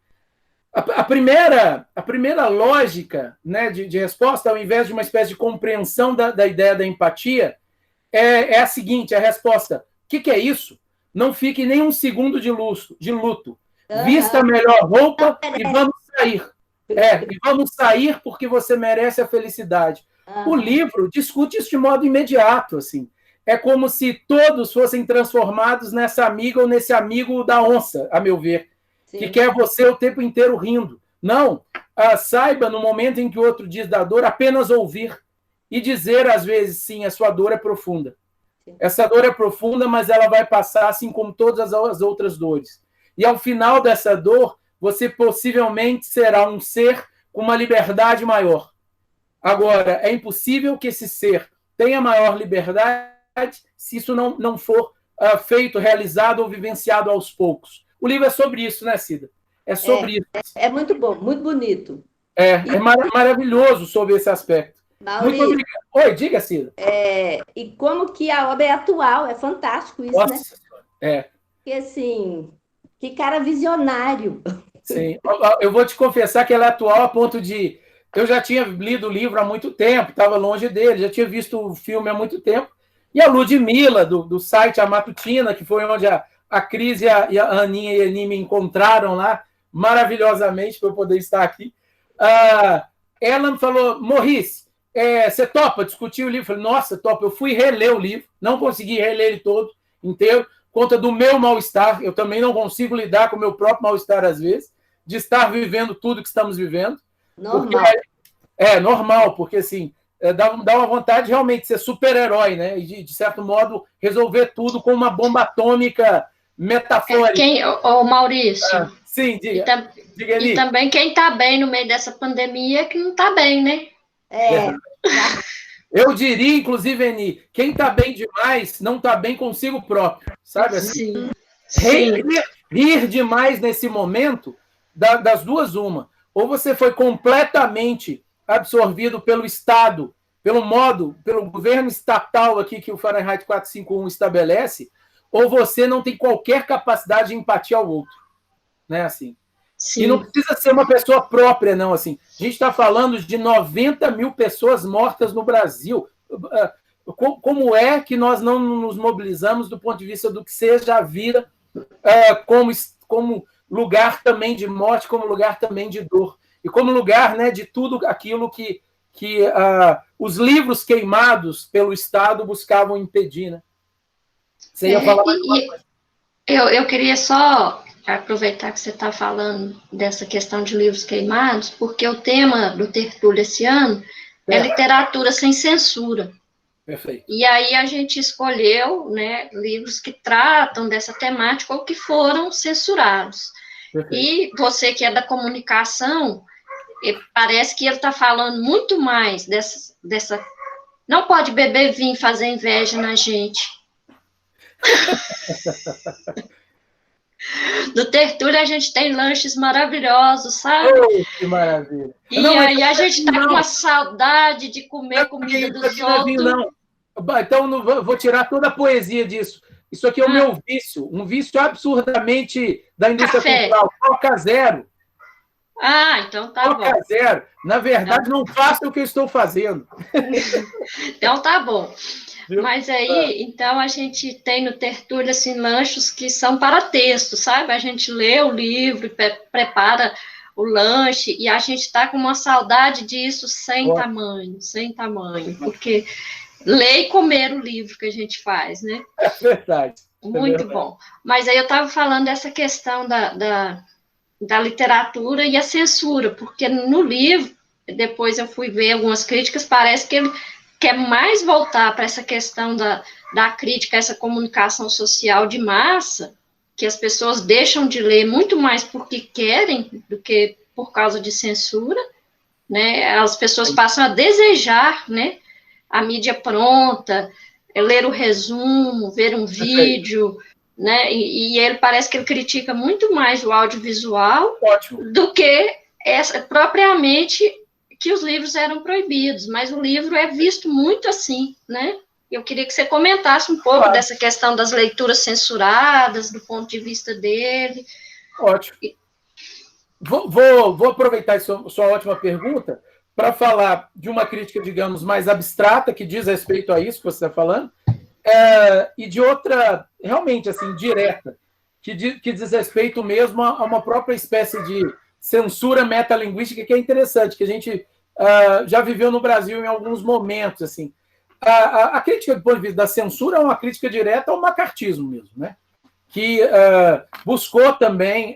A primeira lógica, né, de resposta, ao invés de uma espécie de compreensão da ideia da empatia, é a seguinte, a resposta, o que é isso? Não fique nem um segundo de luto. Vista a melhor roupa e vamos sair. E vamos sair porque você merece a felicidade. O livro discute isso de modo imediato, assim. É como se todos fossem transformados nessa amiga ou nesse amigo da onça, a meu ver, Sim. que quer você o tempo inteiro rindo. Não, saiba, no momento em que o outro diz da dor, apenas ouvir e dizer, às vezes, sim, a sua dor é profunda. Sim. Essa dor é profunda, mas ela vai passar assim como todas as outras dores. E ao final dessa dor, você possivelmente será um ser com uma liberdade maior. Agora, é impossível que esse ser tenha maior liberdade se isso não for feito, realizado ou vivenciado aos poucos. O livro é sobre isso, né, Cida? É sobre isso. É muito bom, muito bonito. É maravilhoso sobre esse aspecto. Maurício, muito obrigado. Oi, diga, Cida. E como que a obra é atual, é fantástico isso, Nossa, né? Porque, assim, que cara visionário. Sim, eu vou te confessar que ela é atual a ponto de... Eu já tinha lido o livro há muito tempo, estava longe dele, já tinha visto o filme há muito tempo, e a Ludmilla, do site A Matutina, que foi onde a Cris e a Aninha e a Eni me encontraram lá, maravilhosamente, para eu poder estar aqui, ela me falou, Maurice, você topa discutir o livro? Eu falei, nossa, topa. Eu fui reler o livro, não consegui reler ele todo, inteiro, por conta do meu mal-estar. Eu também não consigo lidar com o meu próprio mal-estar, às vezes, de estar vivendo tudo que estamos vivendo. Normal. Normal, porque assim, dá uma vontade realmente de ser super-herói, né? E de certo modo, resolver tudo com uma bomba atômica metafórica. Maurício. Sim, diga. E também quem está bem no meio dessa pandemia é que não está bem, né? Eu diria, inclusive, Eni, quem está bem demais não está bem consigo próprio, sabe? Assim? Sim. Rir demais nesse momento, das duas, uma. Ou você foi completamente absorvido pelo Estado, pelo governo estatal aqui que o Fahrenheit 451 estabelece, ou você não tem qualquer capacidade de empatia ao outro. Né, assim? Sim. E não precisa ser uma pessoa própria, não. Assim. A gente está falando de 90 mil pessoas mortas no Brasil. Como é que nós não nos mobilizamos do ponto de vista do que seja a vida como lugar também de morte, como lugar também de dor? E como lugar, né, de tudo aquilo que os livros queimados pelo Estado buscavam impedir. Né? Você ia falar mais uma coisa. Eu queria só aproveitar que você está falando dessa questão de livros queimados, porque o tema do Tertúlio esse ano é literatura sem censura. Perfeito. E aí a gente escolheu, né, livros que tratam dessa temática ou que foram censurados. Perfeito. E você que é da comunicação, parece que ele está falando muito mais dessa... Não pode beber vinho e fazer inveja na gente. No Tertúlio a gente tem lanches maravilhosos, sabe? Que maravilha. E aí a gente está com uma saudade de comer comida dos outros. Não. Então não vou tirar toda a poesia disso. Isso aqui é o meu vício, um vício absurdamente da indústria cultural. Coca zero. Então tá bom. Coca zero. Na verdade, não faça o que eu estou fazendo. Então tá bom. Mas aí, então, a gente tem no Tertúlio, assim, lanchos que são para texto, sabe? A gente lê o livro, prepara o lanche, e a gente está com uma saudade disso sem tamanho, porque ler e comer o livro que a gente faz, né? É verdade. Muito bom. Mas aí eu estava falando dessa questão da literatura e a censura, porque no livro, depois eu fui ver algumas críticas, parece que ele quer mais voltar para essa questão da crítica, essa comunicação social de massa, que as pessoas deixam de ler muito mais porque querem do que por causa de censura, né? As pessoas passam a desejar, né, a mídia pronta, ler o resumo, ver um vídeo, né? E ele parece que ele critica muito mais o audiovisual do que propriamente que os livros eram proibidos, mas o livro é visto muito assim, né? Eu queria que você comentasse um pouco dessa questão das leituras censuradas, do ponto de vista dele. Ótimo. Vou aproveitar sua ótima pergunta para falar de uma crítica, digamos, mais abstrata, que diz respeito a isso que você está falando, e de outra, realmente, assim, direta, que diz respeito mesmo a uma própria espécie de censura metalinguística, que é interessante, que a gente já viveu no Brasil em alguns momentos, assim. A crítica, do ponto de vista da censura, é uma crítica direta ao macartismo mesmo, né? Que buscou também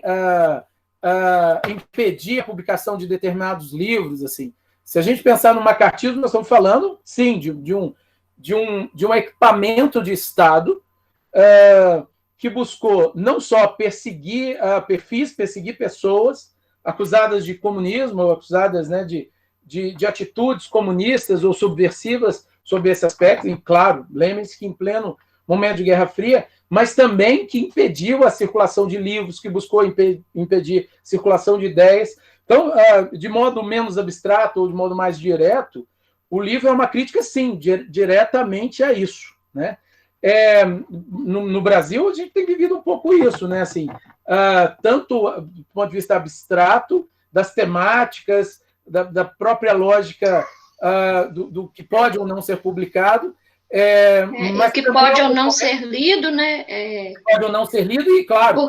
impedir a publicação de determinados livros, assim. Se a gente pensar no macartismo, nós estamos falando, sim, de um equipamento de Estado que buscou não só perseguir perfis, perseguir pessoas acusadas de comunismo, ou acusadas, né, de atitudes comunistas ou subversivas sob esse aspecto, e, claro, lembrem-se que em pleno momento de Guerra Fria, mas também que impediu a circulação de livros, que buscou impedir a circulação de ideias. Então, de modo menos abstrato ou de modo mais direto, o livro é uma crítica, sim, diretamente a isso, né? No Brasil, a gente tem vivido um pouco isso, né? Assim, tanto do ponto de vista abstrato, das temáticas, da própria lógica do que pode ou não ser publicado, mas que pode ou não ser lido, né? Pode ou não ser lido, e claro.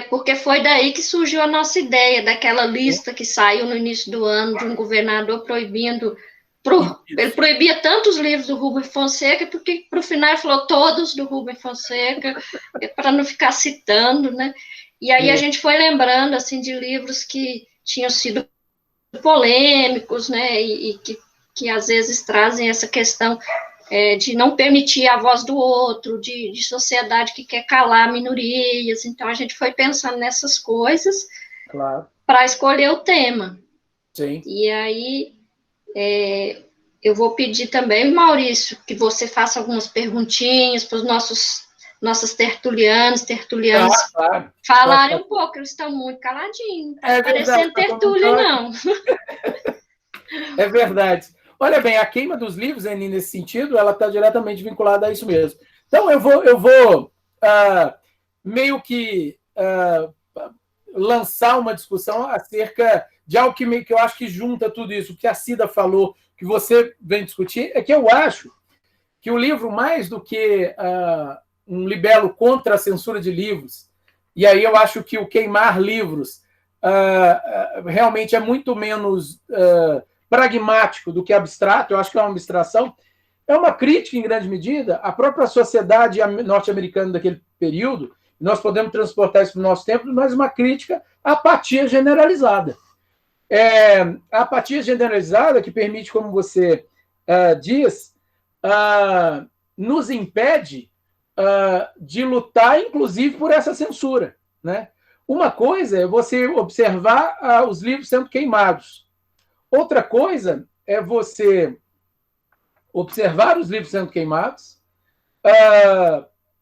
Porque foi daí que surgiu a nossa ideia, daquela lista que saiu no início do ano de um governador proibindo. Ele proibia tantos livros do Rubem Fonseca, porque para o final ele falou todos do Rubem Fonseca, para não ficar citando, né? E aí a gente foi lembrando assim, de livros que tinham sido polêmicos, né? E que às vezes trazem essa questão de não permitir a voz do outro, de sociedade que quer calar minorias. Então, a gente foi pensando nessas coisas para escolher o tema. Sim. E aí, eu vou pedir também, Maurício, que você faça algumas perguntinhas para os nossos tertulianos falarem um pouco, eles estão muito caladinhos, não está parecendo tertúlio, não. É verdade. Olha bem, a queima dos livros, Eni, nesse sentido, ela está diretamente vinculada a isso mesmo. Então, eu vou meio que lançar uma discussão acerca de algo que eu acho que junta tudo isso. O que a Cida falou, que você vem discutir, é que eu acho que o livro, mais do que um libelo contra a censura de livros, e aí eu acho que o queimar livros realmente é muito menos pragmático do que abstrato, eu acho que é uma abstração, é uma crítica, em grande medida, à própria sociedade norte-americana daquele período. Nós podemos transportar isso para o nosso tempo, mas uma crítica à apatia generalizada. A apatia generalizada que permite, como você diz, nos impede de lutar, inclusive, por essa censura, né? Uma coisa é você observar os livros sendo queimados. Outra coisa é você observar os livros sendo queimados,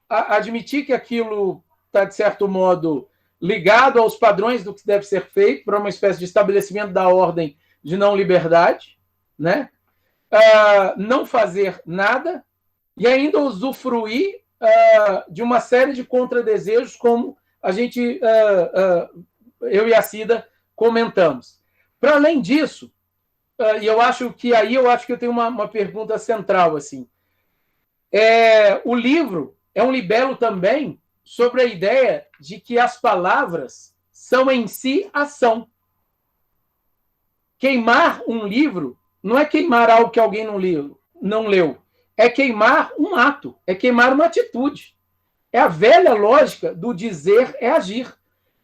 admitir que aquilo está, de certo modo, ligado aos padrões do que deve ser feito, para uma espécie de estabelecimento da ordem de não liberdade, né? Não fazer nada e ainda usufruir de uma série de contradesejos, como a gente, eu e a Cida, comentamos. Para além disso, e eu acho que eu tenho uma pergunta central, assim. O livro é um libelo também sobre a ideia de que as palavras são em si ação. Queimar um livro não é queimar algo que alguém não leu. É queimar um ato, é queimar uma atitude. É a velha lógica do dizer é agir.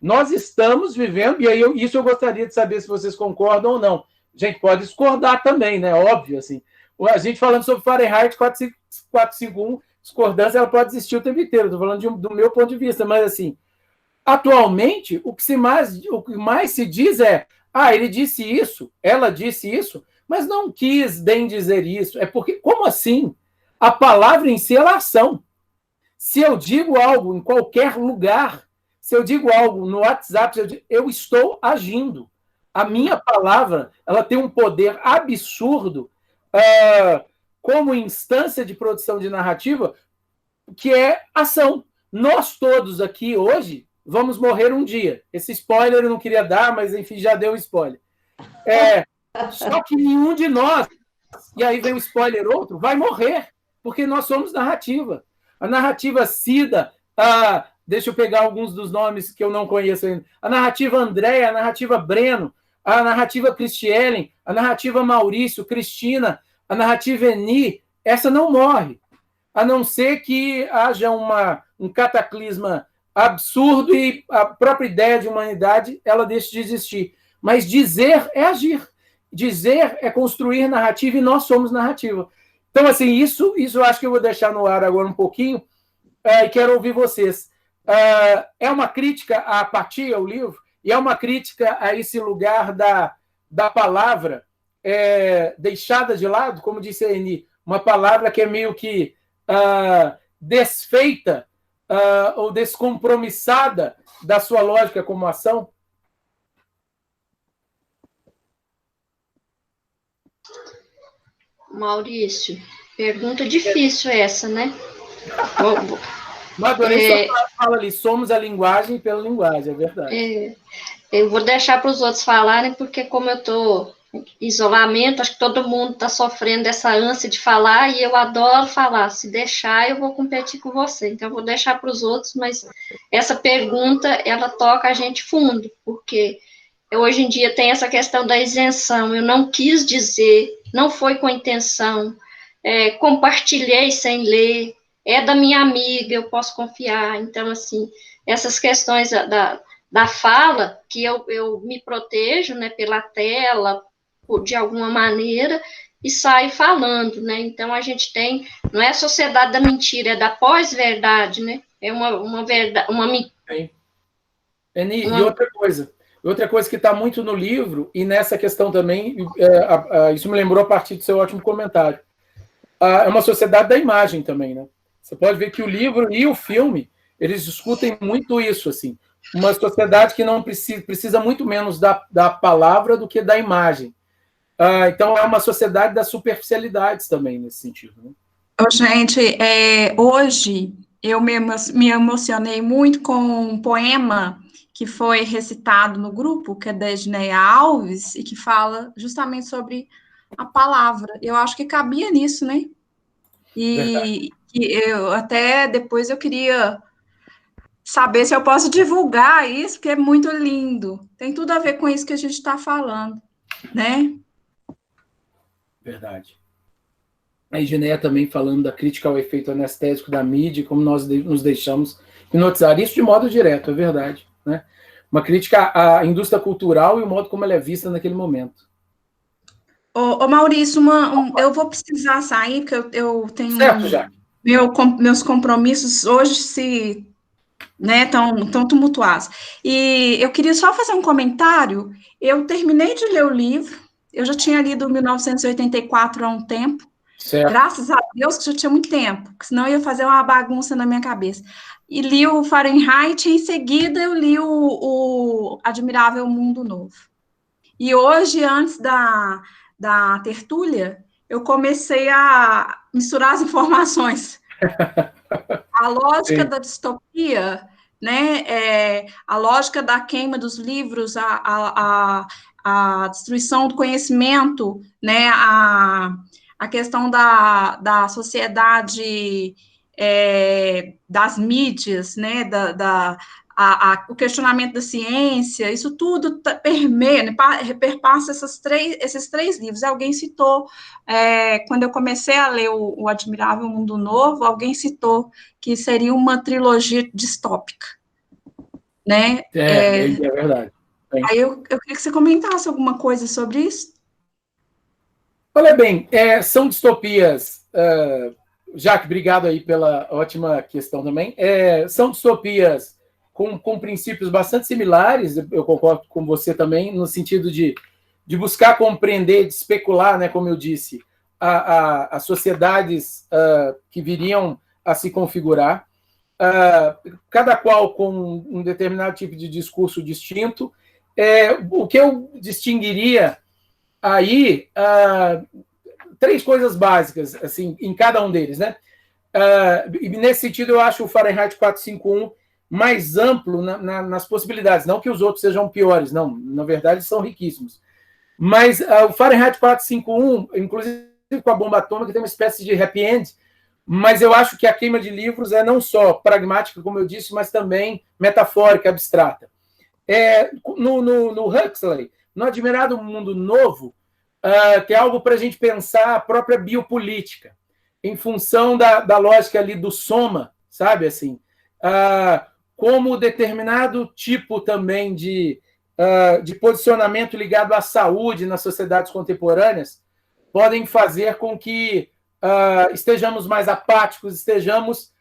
Nós estamos vivendo, e aí isso eu gostaria de saber se vocês concordam ou não. A gente pode discordar também, né? Óbvio, assim. A gente falando sobre Fahrenheit 451, discordância ela pode existir o tempo inteiro. Estou falando do meu ponto de vista, mas assim, atualmente, o que mais se diz é: ele disse isso, ela disse isso, mas não quis bem dizer isso. É porque, como assim? A palavra em si é ação. Se eu digo algo em qualquer lugar, se eu digo algo no WhatsApp, eu estou agindo. A minha palavra ela tem um poder absurdo como instância de produção de narrativa, que é ação. Nós todos aqui hoje vamos morrer um dia. Esse spoiler eu não queria dar, mas enfim, já deu spoiler. Só que nenhum de nós, e aí vem um spoiler outro, vai morrer, porque nós somos narrativa. A narrativa Cida, deixa eu pegar alguns dos nomes que eu não conheço ainda. A narrativa Andréia, a narrativa Breno, a narrativa Cristielen, a narrativa Maurício, Cristina, a narrativa Eni, essa não morre, a não ser que haja um cataclisma absurdo e a própria ideia de humanidade ela deixe de existir. Mas dizer é agir. Dizer é construir narrativa e nós somos narrativa. Então, assim, isso eu acho que eu vou deixar no ar agora um pouquinho e quero ouvir vocês. É uma crítica à apatia, o livro, e é uma crítica a esse lugar da palavra deixada de lado, como disse a Eni, uma palavra que é meio que desfeita ou descompromissada da sua lógica como ação. Maurício, pergunta difícil essa, né? Madonna só fala ali, somos a linguagem pela linguagem, é verdade. Eu vou deixar para os outros falarem, porque como eu estou em isolamento, acho que todo mundo está sofrendo dessa ânsia de falar, e eu adoro falar. Se deixar, eu vou competir com você. Então, eu vou deixar para os outros, mas essa pergunta, ela toca a gente fundo, porque hoje em dia tem essa questão da isenção. Eu não quis dizer, não foi com intenção, compartilhei sem ler, é da minha amiga, eu posso confiar. Então, assim, essas questões da fala, que eu me protejo, né, pela tela, de alguma maneira, e saio falando, né? Então, a gente tem, não é a sociedade da mentira, é da pós-verdade, né? É uma verdade, Eni, e outra coisa que está muito no livro, e nessa questão também, isso me lembrou a partir do seu ótimo comentário, é uma sociedade da imagem também, né? Você pode ver que o livro e o filme, eles discutem muito isso, assim, uma sociedade que não precisa muito menos da palavra do que da imagem. Então, é uma sociedade das superficialidades também, nesse sentido. Né? Gente, hoje eu me emocionei muito com um poema que foi recitado no grupo, que é da Edneia Alves, e que fala justamente sobre a palavra. Eu acho que cabia nisso, né? E eu até depois eu queria saber se eu posso divulgar isso, porque é muito lindo. Tem tudo a ver com isso que a gente está falando, né? Verdade. A Edneia também falando da crítica ao efeito anestésico da mídia, como nós nos deixamos hipnotizar. Isso de modo direto, é verdade. Né? Uma crítica à indústria cultural e o modo como ela é vista naquele momento. Ô Maurício, eu vou precisar sair, porque eu tenho... Certo, Jaque. Meus compromissos hoje estão tumultuados. E eu queria só fazer um comentário. Eu terminei de ler o livro, eu já tinha lido 1984 há um tempo, certo. Graças a Deus que já tinha muito tempo, porque senão eu ia fazer uma bagunça na minha cabeça. E li o Fahrenheit, e em seguida eu li o Admirável Mundo Novo. E hoje, antes da tertúlia, eu comecei a misturar as informações. A lógica da distopia, né, a lógica da queima dos livros, a destruição do conhecimento, né, a questão da sociedade, das mídias, né, o questionamento da ciência, isso tudo permeia, né, perpassa esses três livros. Alguém citou, quando eu comecei a ler o Admirável Mundo Novo, alguém citou que seria uma trilogia distópica. né? É verdade. Aí eu queria que você comentasse alguma coisa sobre isso. Olha bem, são distopias, Jaque, obrigado aí pela ótima questão também, são distopias com princípios bastante similares, eu concordo com você também, no sentido de buscar compreender, de especular, né, como eu disse, as sociedades que viriam a se configurar, cada qual com um determinado tipo de discurso distinto. O que eu distinguiria aí, três coisas básicas assim, em cada um deles, né? E nesse sentido, eu acho o Fahrenheit 451 mais amplo nas possibilidades. Não que os outros sejam piores, não. Na verdade, são riquíssimos. Mas o Fahrenheit 451, inclusive com a bomba atômica, tem uma espécie de happy end, mas eu acho que a queima de livros é não só pragmática, como eu disse, mas também metafórica, abstrata. No Huxley, no Admirado Mundo Novo, tem algo para a gente pensar a própria biopolítica, em função da lógica ali do soma, sabe? Assim, como determinado tipo também de posicionamento ligado à saúde nas sociedades contemporâneas podem fazer com que estejamos mais apáticos, estejamos...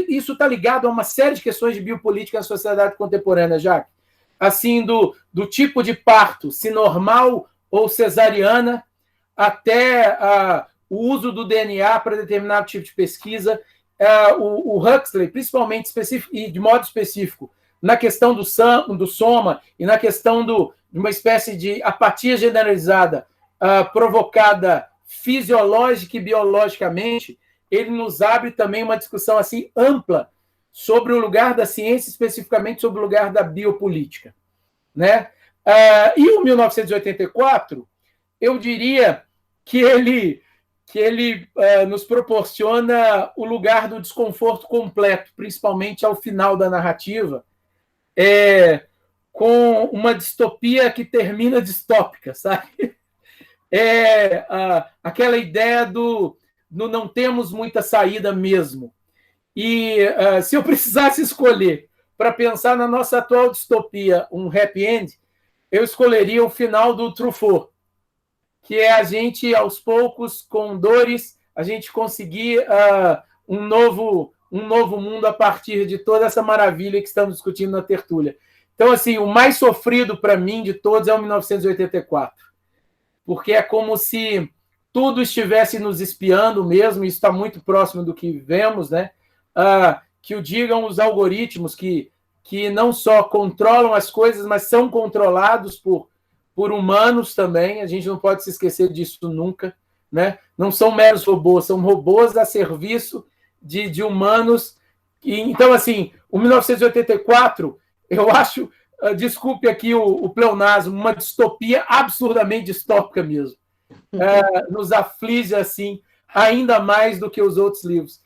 isso está ligado a uma série de questões de biopolítica na sociedade contemporânea, Jaque. Assim, do tipo de parto, se normal ou cesariana, até o uso do DNA para determinado tipo de pesquisa. O Huxley, principalmente específico, e de modo específico, na questão do soma e na questão de uma espécie de apatia generalizada provocada fisiológica e biologicamente, ele nos abre também uma discussão assim ampla sobre o lugar da ciência, especificamente sobre o lugar da biopolítica, né? E o 1984, eu diria que ele nos proporciona o lugar do desconforto completo, principalmente ao final da narrativa, com uma distopia que termina distópica, sabe? Aquela ideia do não temos muita saída mesmo. E se eu precisasse escolher para pensar na nossa atual distopia um happy end, eu escolheria o final do Truffaut, que é a gente, aos poucos, com dores, a gente conseguir um novo mundo a partir de toda essa maravilha que estamos discutindo na tertúlia. Então, assim, o mais sofrido para mim de todos é o 1984, porque é como se tudo estivesse nos espiando mesmo, e isso está muito próximo do que vemos, né? Que o digam os algoritmos que não só controlam as coisas, mas são controlados por humanos também, a gente não pode se esquecer disso nunca, né? Não são meros robôs, são robôs a serviço de humanos. Então, assim, o 1984, eu acho, desculpe aqui o pleonasmo, uma distopia absurdamente distópica mesmo. Nos aflige, assim, ainda mais do que os outros livros.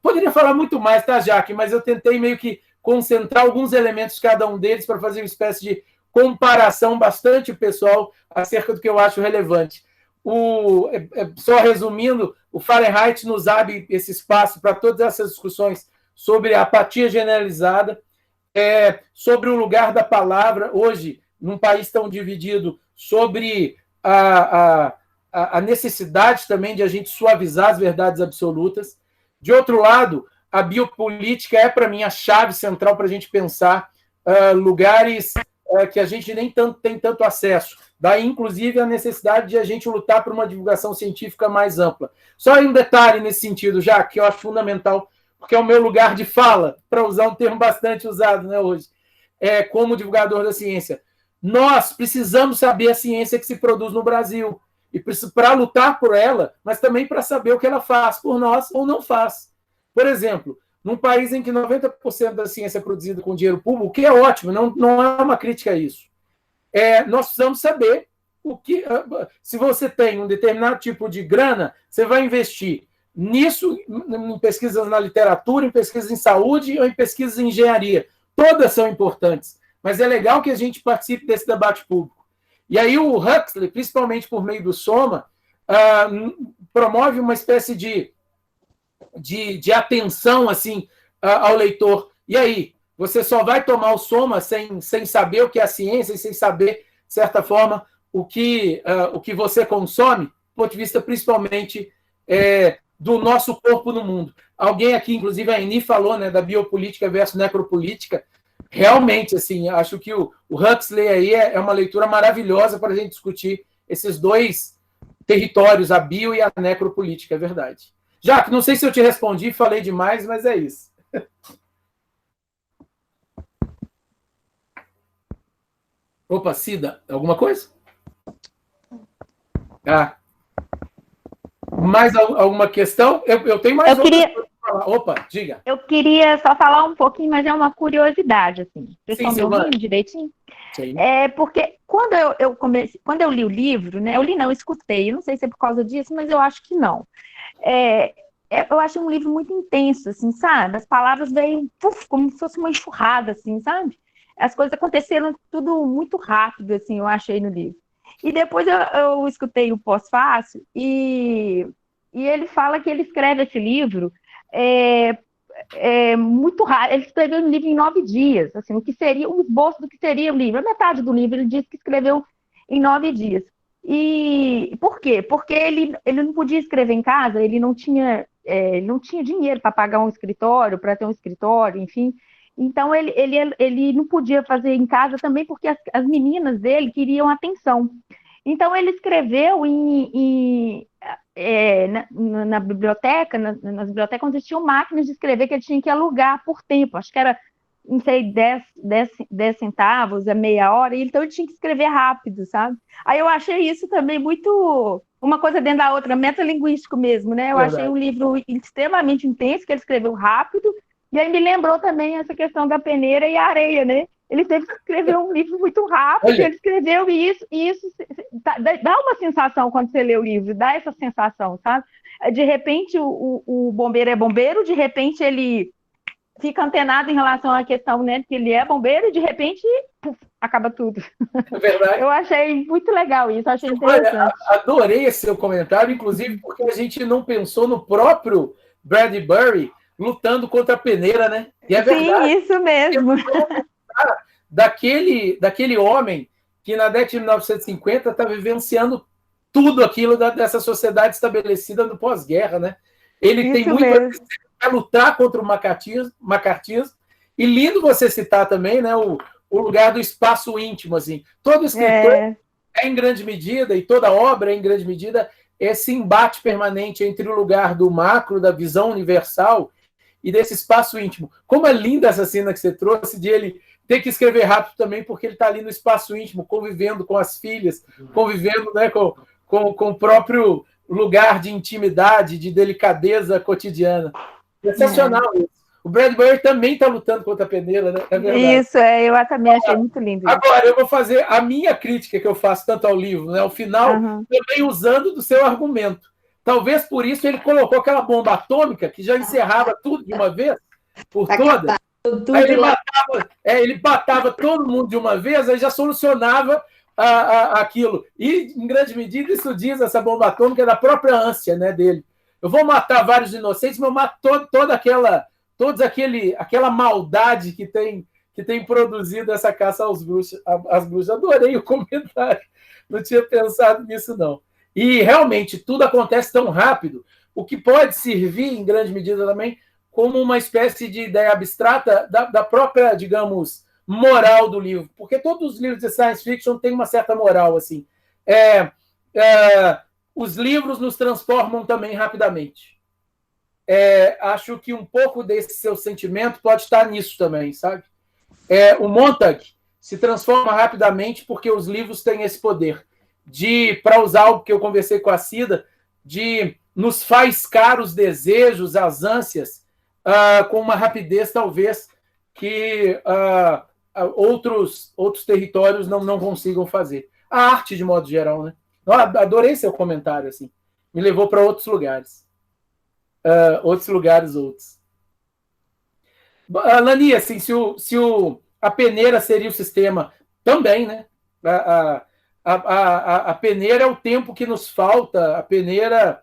Poderia falar muito mais, tá, Jaque? Mas eu tentei meio que concentrar alguns elementos de cada um deles para fazer uma espécie de comparação bastante pessoal acerca do que eu acho relevante. Só resumindo, o Fahrenheit nos abre esse espaço para todas essas discussões sobre a apatia generalizada, sobre o lugar da palavra, hoje, num país tão dividido, sobre a necessidade também de a gente suavizar as verdades absolutas. De outro lado, a biopolítica é, para mim, a chave central para a gente pensar lugares que a gente nem tem tanto acesso. Daí, inclusive, a necessidade de a gente lutar por uma divulgação científica mais ampla. Só um detalhe nesse sentido, já que eu acho fundamental, porque é o meu lugar de fala, para usar um termo bastante usado, né, hoje, como divulgador da ciência. Nós precisamos saber a ciência que se produz no Brasil, e para lutar por ela, mas também para saber o que ela faz por nós ou não faz. Por exemplo, num país em que 90% da ciência é produzida com dinheiro público, o que é ótimo, não é uma crítica a isso. Nós precisamos saber se você tem um determinado tipo de grana, você vai investir nisso, em pesquisas na literatura, em pesquisas em saúde ou em pesquisas em engenharia. Todas são importantes, mas é legal que a gente participe desse debate público. E aí o Huxley, principalmente por meio do Soma, promove uma espécie de atenção assim, ao leitor. E aí, você só vai tomar o soma sem saber o que é a ciência e sem saber, de certa forma, o que você consome, do ponto de vista principalmente do nosso corpo no mundo. Alguém aqui, inclusive a Eni, falou, né, da biopolítica versus necropolítica. Realmente, assim, acho que o Huxley aí é uma leitura maravilhosa para a gente discutir esses dois territórios, a bio e a necropolítica, é verdade. Jaque, não sei se eu te respondi, falei demais, mas é isso. Opa, Cida, alguma coisa? Mais alguma questão? Eu tenho mais outra coisa para falar. Opa, diga. Eu queria só falar um pouquinho, mas é uma curiosidade, assim. Vocês estão me ouvindo direitinho? Sim. Porque quando quando eu li o livro, né? Eu escutei, eu não sei se é por causa disso, mas eu acho que não. Eu achei um livro muito intenso, assim, sabe? As palavras veio como se fosse uma enxurrada, assim, sabe? As coisas aconteceram tudo muito rápido, assim, eu achei no livro. E depois eu escutei o Pós-Fácil e ele fala que ele escreve esse livro muito rápido. Ele escreveu um livro em 9 dias, assim, o que seria um esboço do que seria o livro. A metade do livro ele disse que escreveu em 9 dias. E por quê? Porque ele não podia escrever em casa, ele não tinha dinheiro para pagar um escritório, para ter um escritório, enfim. Então, ele não podia fazer em casa também porque as meninas dele queriam atenção. Então, ele escreveu na biblioteca, nas bibliotecas onde tinham máquinas de escrever que ele tinha que alugar por tempo. Acho que era, não sei, 10 centavos a meia hora. Então, ele tinha que escrever rápido, sabe? Aí eu achei isso também muito... uma coisa dentro da outra, metalinguístico mesmo, né? Eu achei um livro extremamente intenso, que ele escreveu rápido. E aí me lembrou também essa questão da peneira e a areia, né? Ele teve que escrever um livro muito rápido, ele escreveu e isso dá uma sensação quando você lê o livro, dá essa sensação, sabe? De repente o bombeiro é bombeiro, de repente ele fica antenado em relação à questão, né, que ele é bombeiro e de repente acaba tudo. É verdade. Eu achei muito legal isso, achei interessante. Adorei esse seu comentário, inclusive porque a gente não pensou no próprio Bradbury lutando contra a peneira, né? E é verdade. Sim, isso mesmo. Daquele homem que na década de 1950 está vivenciando tudo aquilo dessa sociedade estabelecida no pós-guerra, né? Ele isso tem muito a lutar contra o macartismo, e lindo você citar também, né, o lugar do espaço íntimo, assim. Todo escritor é em grande medida, e toda obra é em grande medida, esse embate permanente entre o lugar do macro, da visão universal, e desse espaço íntimo. Como é linda essa cena que você trouxe, de ele ter que escrever rápido também, porque ele está ali no espaço íntimo, convivendo com as filhas, convivendo, né, com o próprio lugar de intimidade, de delicadeza cotidiana. Sensacional isso. O Bradbury também está lutando contra a peneira, né? É verdade. Isso, eu também achei muito lindo. Agora, eu vou fazer a minha crítica que eu faço tanto ao livro, né, ao final, também usando do seu argumento. Talvez por isso ele colocou aquela bomba atômica que já encerrava tudo de uma vez, por todas. Aí ele matava todo mundo de uma vez, aí já solucionava aquilo. E, em grande medida, isso diz, essa bomba atômica, da própria ânsia, né, dele. Eu vou matar vários inocentes, mas eu mato toda aquela maldade que tem produzido essa caça às bruxas. Adorei o comentário. Não tinha pensado nisso, não. E, realmente, tudo acontece tão rápido, o que pode servir, em grande medida também, como uma espécie de ideia abstrata da própria, digamos, moral do livro. Porque todos os livros de science fiction têm uma certa moral, assim. Os livros nos transformam também rapidamente. Acho que um pouco desse seu sentimento pode estar nisso também, sabe? O Montag se transforma rapidamente porque os livros têm esse poder para usar algo que eu conversei com a Cida, de nos faiscar os desejos, as ânsias, com uma rapidez, talvez, que outros territórios não consigam fazer. A arte, de modo geral, né? Adorei seu comentário, assim. Me levou para outros lugares. Outros. Lani, assim, se a peneira seria o sistema também, né? A peneira é o tempo que nos falta, a peneira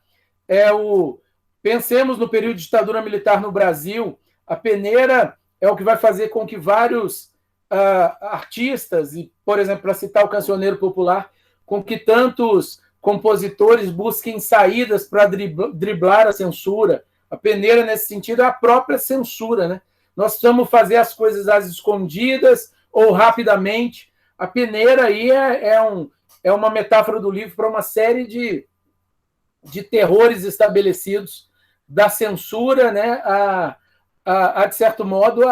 é o... Pensemos no período de ditadura militar no Brasil, a peneira é o que vai fazer com que vários artistas, e, por exemplo, para citar o cancioneiro popular, com que tantos compositores busquem saídas para driblar a censura. A peneira, nesse sentido, é a própria censura, né? Nós precisamos fazer as coisas às escondidas ou rapidamente. A peneira aí é uma metáfora do livro para uma série de terrores estabelecidos da censura, né? De certo modo,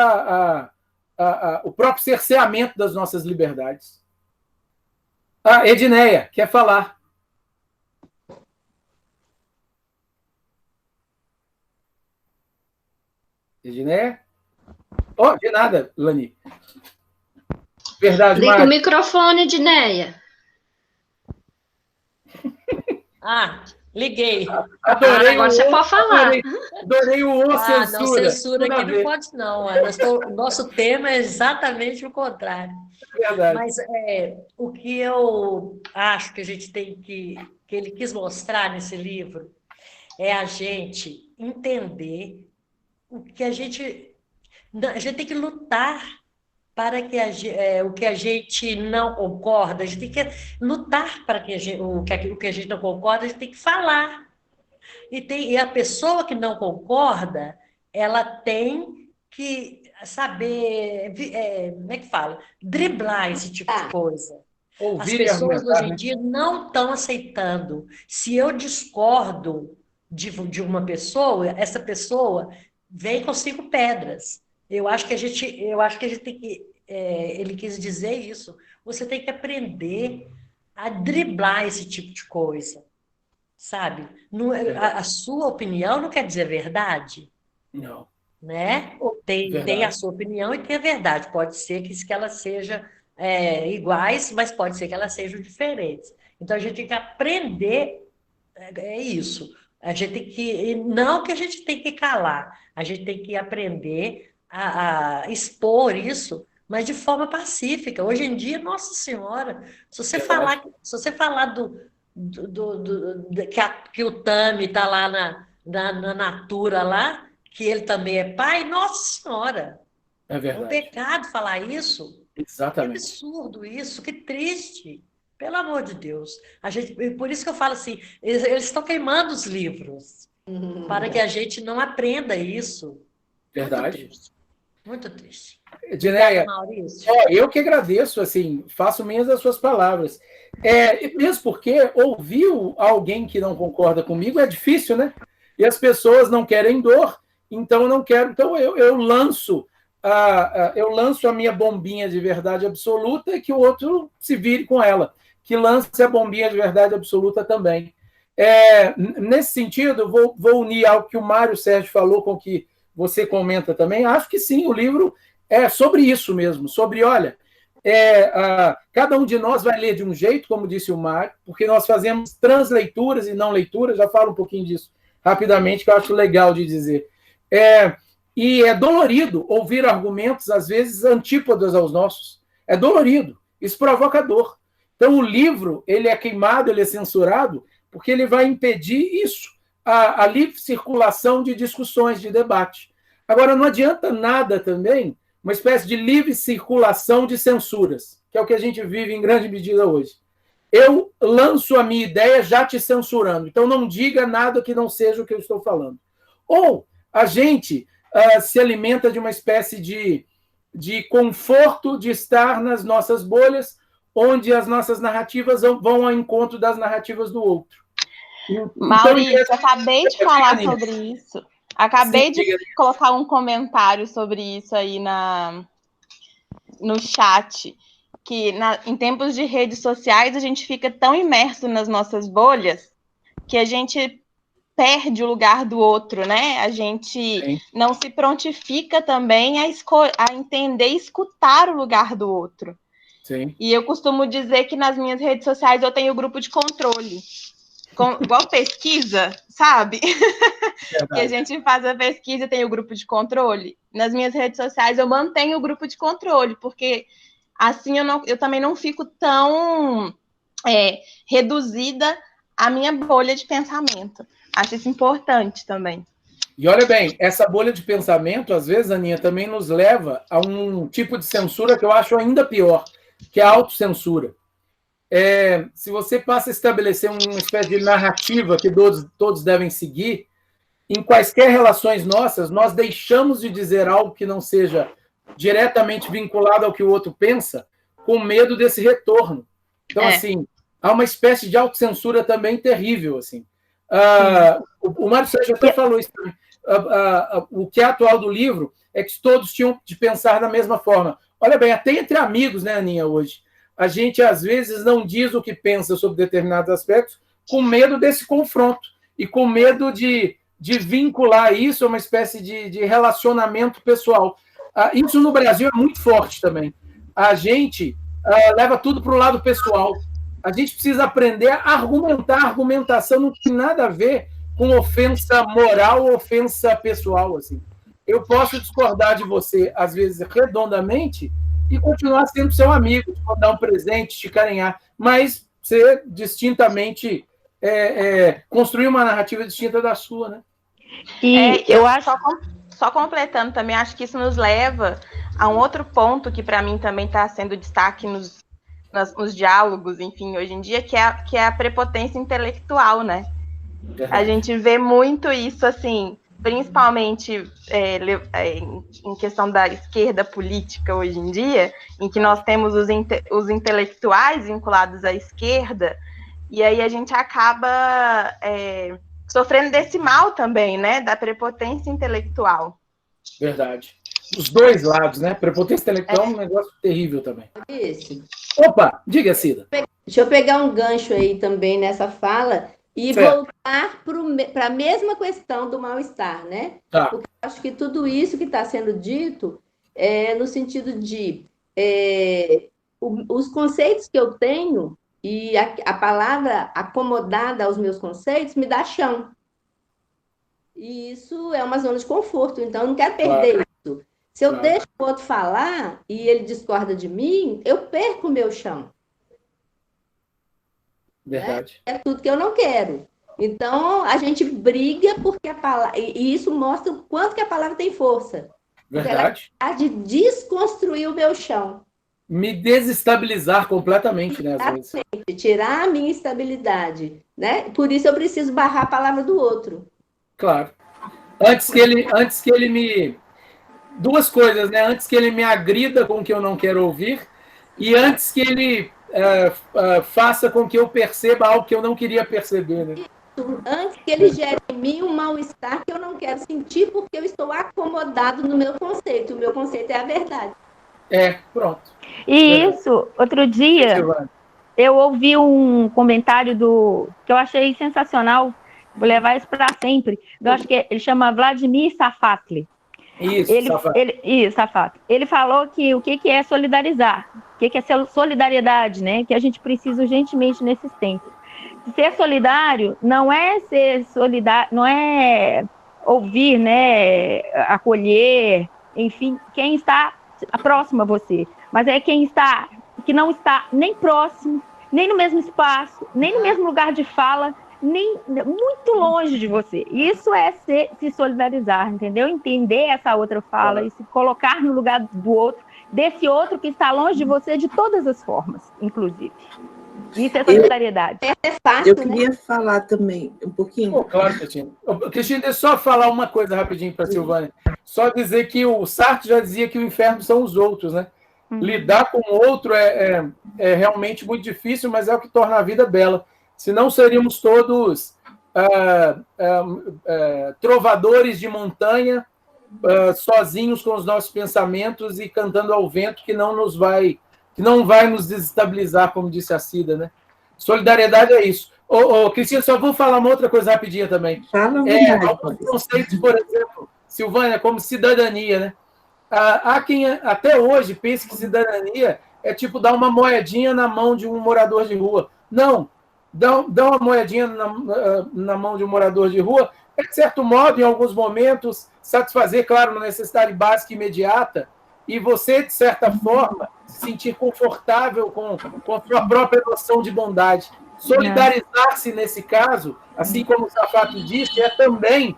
o próprio cerceamento das nossas liberdades. Edneia, quer falar? Edneia? Oh, de nada, Lani. Verdade, Liga Mari. o microfone, Edneia. Liguei. Adorei agora você pode falar. Adorei o censura. Não, censura aqui não pode, não. O nosso tema é exatamente o contrário. Verdade. Mas o que eu acho que a gente tem que ele quis mostrar nesse livro é a gente entender o que a gente tem que lutar para que o que a gente não concorda, a gente tem que lutar para que o que a gente não concorda, a gente tem que falar. E a pessoa que não concorda, ela tem que saber, como é que fala? Driblar esse tipo de coisa. As pessoas hoje em dia não estão aceitando. Se eu discordo de uma pessoa, essa pessoa vem com 5 pedras. Eu acho que a gente tem que. Ele quis dizer isso. Você tem que aprender a driblar esse tipo de coisa, sabe? A sua opinião não quer dizer verdade. Não. Né? Tem a sua opinião e tem a verdade. Pode ser que elas sejam iguais, mas pode ser que elas sejam diferentes. Então a gente tem que aprender isso. A gente tem que não que a gente tem que calar, a gente tem que aprender a expor isso, mas de forma pacífica. Hoje em dia, Nossa Senhora, se você falar que o Tami está lá na Natura lá, que ele também é pai, Nossa Senhora. É verdade. É um pecado falar isso. Exatamente. Que absurdo isso, que triste. Pelo amor de Deus. Por isso que eu falo assim, eles estão queimando os livros, para que a gente não aprenda isso. Verdade. Muito triste. Edneia, Maurício. Eu que agradeço, assim, faço minhas as suas palavras. Mesmo porque ouvir alguém que não concorda comigo é difícil, né? E as pessoas não querem dor, então eu não quero. Então eu lanço a minha bombinha de verdade absoluta e que o outro se vire com ela, que lance a bombinha de verdade absoluta também. Nesse sentido, vou unir ao que o Mário Sérgio falou com o que você comenta também. Acho que sim, o livro é sobre isso mesmo, sobre, olha, cada um de nós vai ler de um jeito, como disse o Mário, porque nós fazemos transleituras e não leituras, já falo um pouquinho disso rapidamente, que eu acho legal de dizer. E é dolorido ouvir argumentos, às vezes, antípodas aos nossos. É dolorido, isso provoca dor. Então, o livro, ele é queimado, ele é censurado, porque ele vai impedir isso, a livre circulação de discussões, de debate. Agora, não adianta nada também uma espécie de livre circulação de censuras, que é o que a gente vive em grande medida hoje. Eu lanço a minha ideia já te censurando, então não diga nada que não seja o que eu estou falando. Ou a gente se alimenta de uma espécie de conforto de estar nas nossas bolhas, onde as nossas narrativas vão ao encontro das narrativas do outro. Maurício, então, acabei de falar sobre isso. Acabei de colocar um comentário sobre isso aí no chat, que em tempos de redes sociais a gente fica tão imerso nas nossas bolhas que a gente perde o lugar do outro, né? A gente não se prontifica também a entender e escutar o lugar do outro. Sim. E eu costumo dizer que nas minhas redes sociais eu tenho grupo de controle. Igual pesquisa, sabe? Que a gente faz a pesquisa e tem o grupo de controle. Nas minhas redes sociais eu mantenho o grupo de controle, porque assim eu também não fico tão reduzida à minha bolha de pensamento. Acho isso importante também. E olha bem, essa bolha de pensamento, às vezes, Aninha, também nos leva a um tipo de censura que eu acho ainda pior, que é a autocensura. Se você passa a estabelecer uma espécie de narrativa que todos devem seguir, em quaisquer relações nossas, nós deixamos de dizer algo que não seja diretamente vinculado ao que o outro pensa, com medo desse retorno. Então, assim, há uma espécie de autocensura também terrível. Assim. O Mário Sérgio até falou isso também. O que é atual do livro é que todos tinham de pensar da mesma forma. Olha bem, até entre amigos, né, Aninha, hoje, a gente, às vezes, não diz o que pensa sobre determinados aspectos com medo desse confronto e com medo de vincular isso a uma espécie de relacionamento pessoal. Isso no Brasil é muito forte também. A gente leva tudo para o lado pessoal. A gente precisa aprender a argumentar. A argumentação não tem nada a ver com ofensa moral ou ofensa pessoal. Assim. Eu posso discordar de você, às vezes, redondamente, e continuar sendo seu amigo, te mandar um presente, te carinhar, mas ser distintamente construir uma narrativa distinta da sua, né? E eu acho, só completando também, acho que isso nos leva a um outro ponto que para mim também está sendo destaque nos diálogos, enfim, hoje em dia, que é a prepotência intelectual, né? A gente vê muito isso, assim, principalmente em questão da esquerda política hoje em dia, em que nós temos os intelectuais vinculados à esquerda, e aí a gente acaba sofrendo desse mal também, né, da prepotência intelectual. Verdade. Os dois lados, né? Prepotência intelectual é um negócio terrível também. Isso. Opa, diga, Cida. Deixa eu pegar um gancho aí também nessa fala e voltar para a mesma questão do mal-estar, né? Tá. Porque eu acho que tudo isso que está sendo dito é no sentido de os conceitos que eu tenho e a palavra acomodada aos meus conceitos me dá chão. E isso é uma zona de conforto, então eu não quero perder isso. Se eu deixo o outro falar e ele discorda de mim, eu perco o meu chão. Verdade. É tudo que eu não quero. Então, a gente briga porque a palavra... E isso mostra o quanto que a palavra tem força. Verdade. Ela de desconstruir o meu chão. Me desestabilizar completamente, né? Às vezes. Tirar a minha estabilidade. Né? Por isso eu preciso barrar a palavra do outro. Claro. Antes que ele me... Duas coisas, né? Antes que ele me agrida com o que eu não quero ouvir e antes que ele faça com que eu perceba algo que eu não queria perceber, né? Antes que ele gere em mim um mal-estar que eu não quero sentir porque eu estou acomodado no meu conceito. O meu conceito é a verdade. Pronto. E isso, outro dia, eu ouvi um comentário que eu achei sensacional, vou levar isso para sempre. Eu acho que ele chama Vladimir Safatli. Safatli. Ele falou que o que é solidarizar, o que é solidariedade, né? Que a gente precisa urgentemente nesses tempos. Ser solidário não é ser solidário, não é ouvir, né? Acolher, enfim, quem está próximo a você, mas é quem que não está nem próximo, nem no mesmo espaço, nem no mesmo lugar de fala, nem muito longe de você. Isso é se solidarizar, entendeu? Entender essa outra fala e se colocar no lugar do outro, desse outro que está longe de você de todas as formas, inclusive. Isso é solidariedade. É fácil, eu queria falar também um pouquinho. Claro, Cristina. Cristina, deixa eu só falar uma coisa rapidinho para a Silvânia. Só dizer que o Sartre já dizia que o inferno são os outros, né? Lidar com o outro é realmente muito difícil, mas é o que torna a vida bela. Senão seríamos todos trovadores de montanha, sozinhos com os nossos pensamentos e cantando ao vento que não vai nos desestabilizar, como disse a Cida, né? Solidariedade é isso. Cristina, só vou falar uma outra coisa rapidinha também. Alguns conceitos, por exemplo, Silvânia, como cidadania, né? Há quem até hoje pense que cidadania é tipo dar uma moedinha na mão de um morador de rua. Não. Dar uma moedinha na mão de um morador de rua é, de certo modo, em alguns momentos, satisfazer, claro, uma necessidade básica e imediata, e você, de certa forma, se sentir confortável com a sua própria noção de bondade. Solidarizar-se nesse caso, assim como o Safatli disse, é também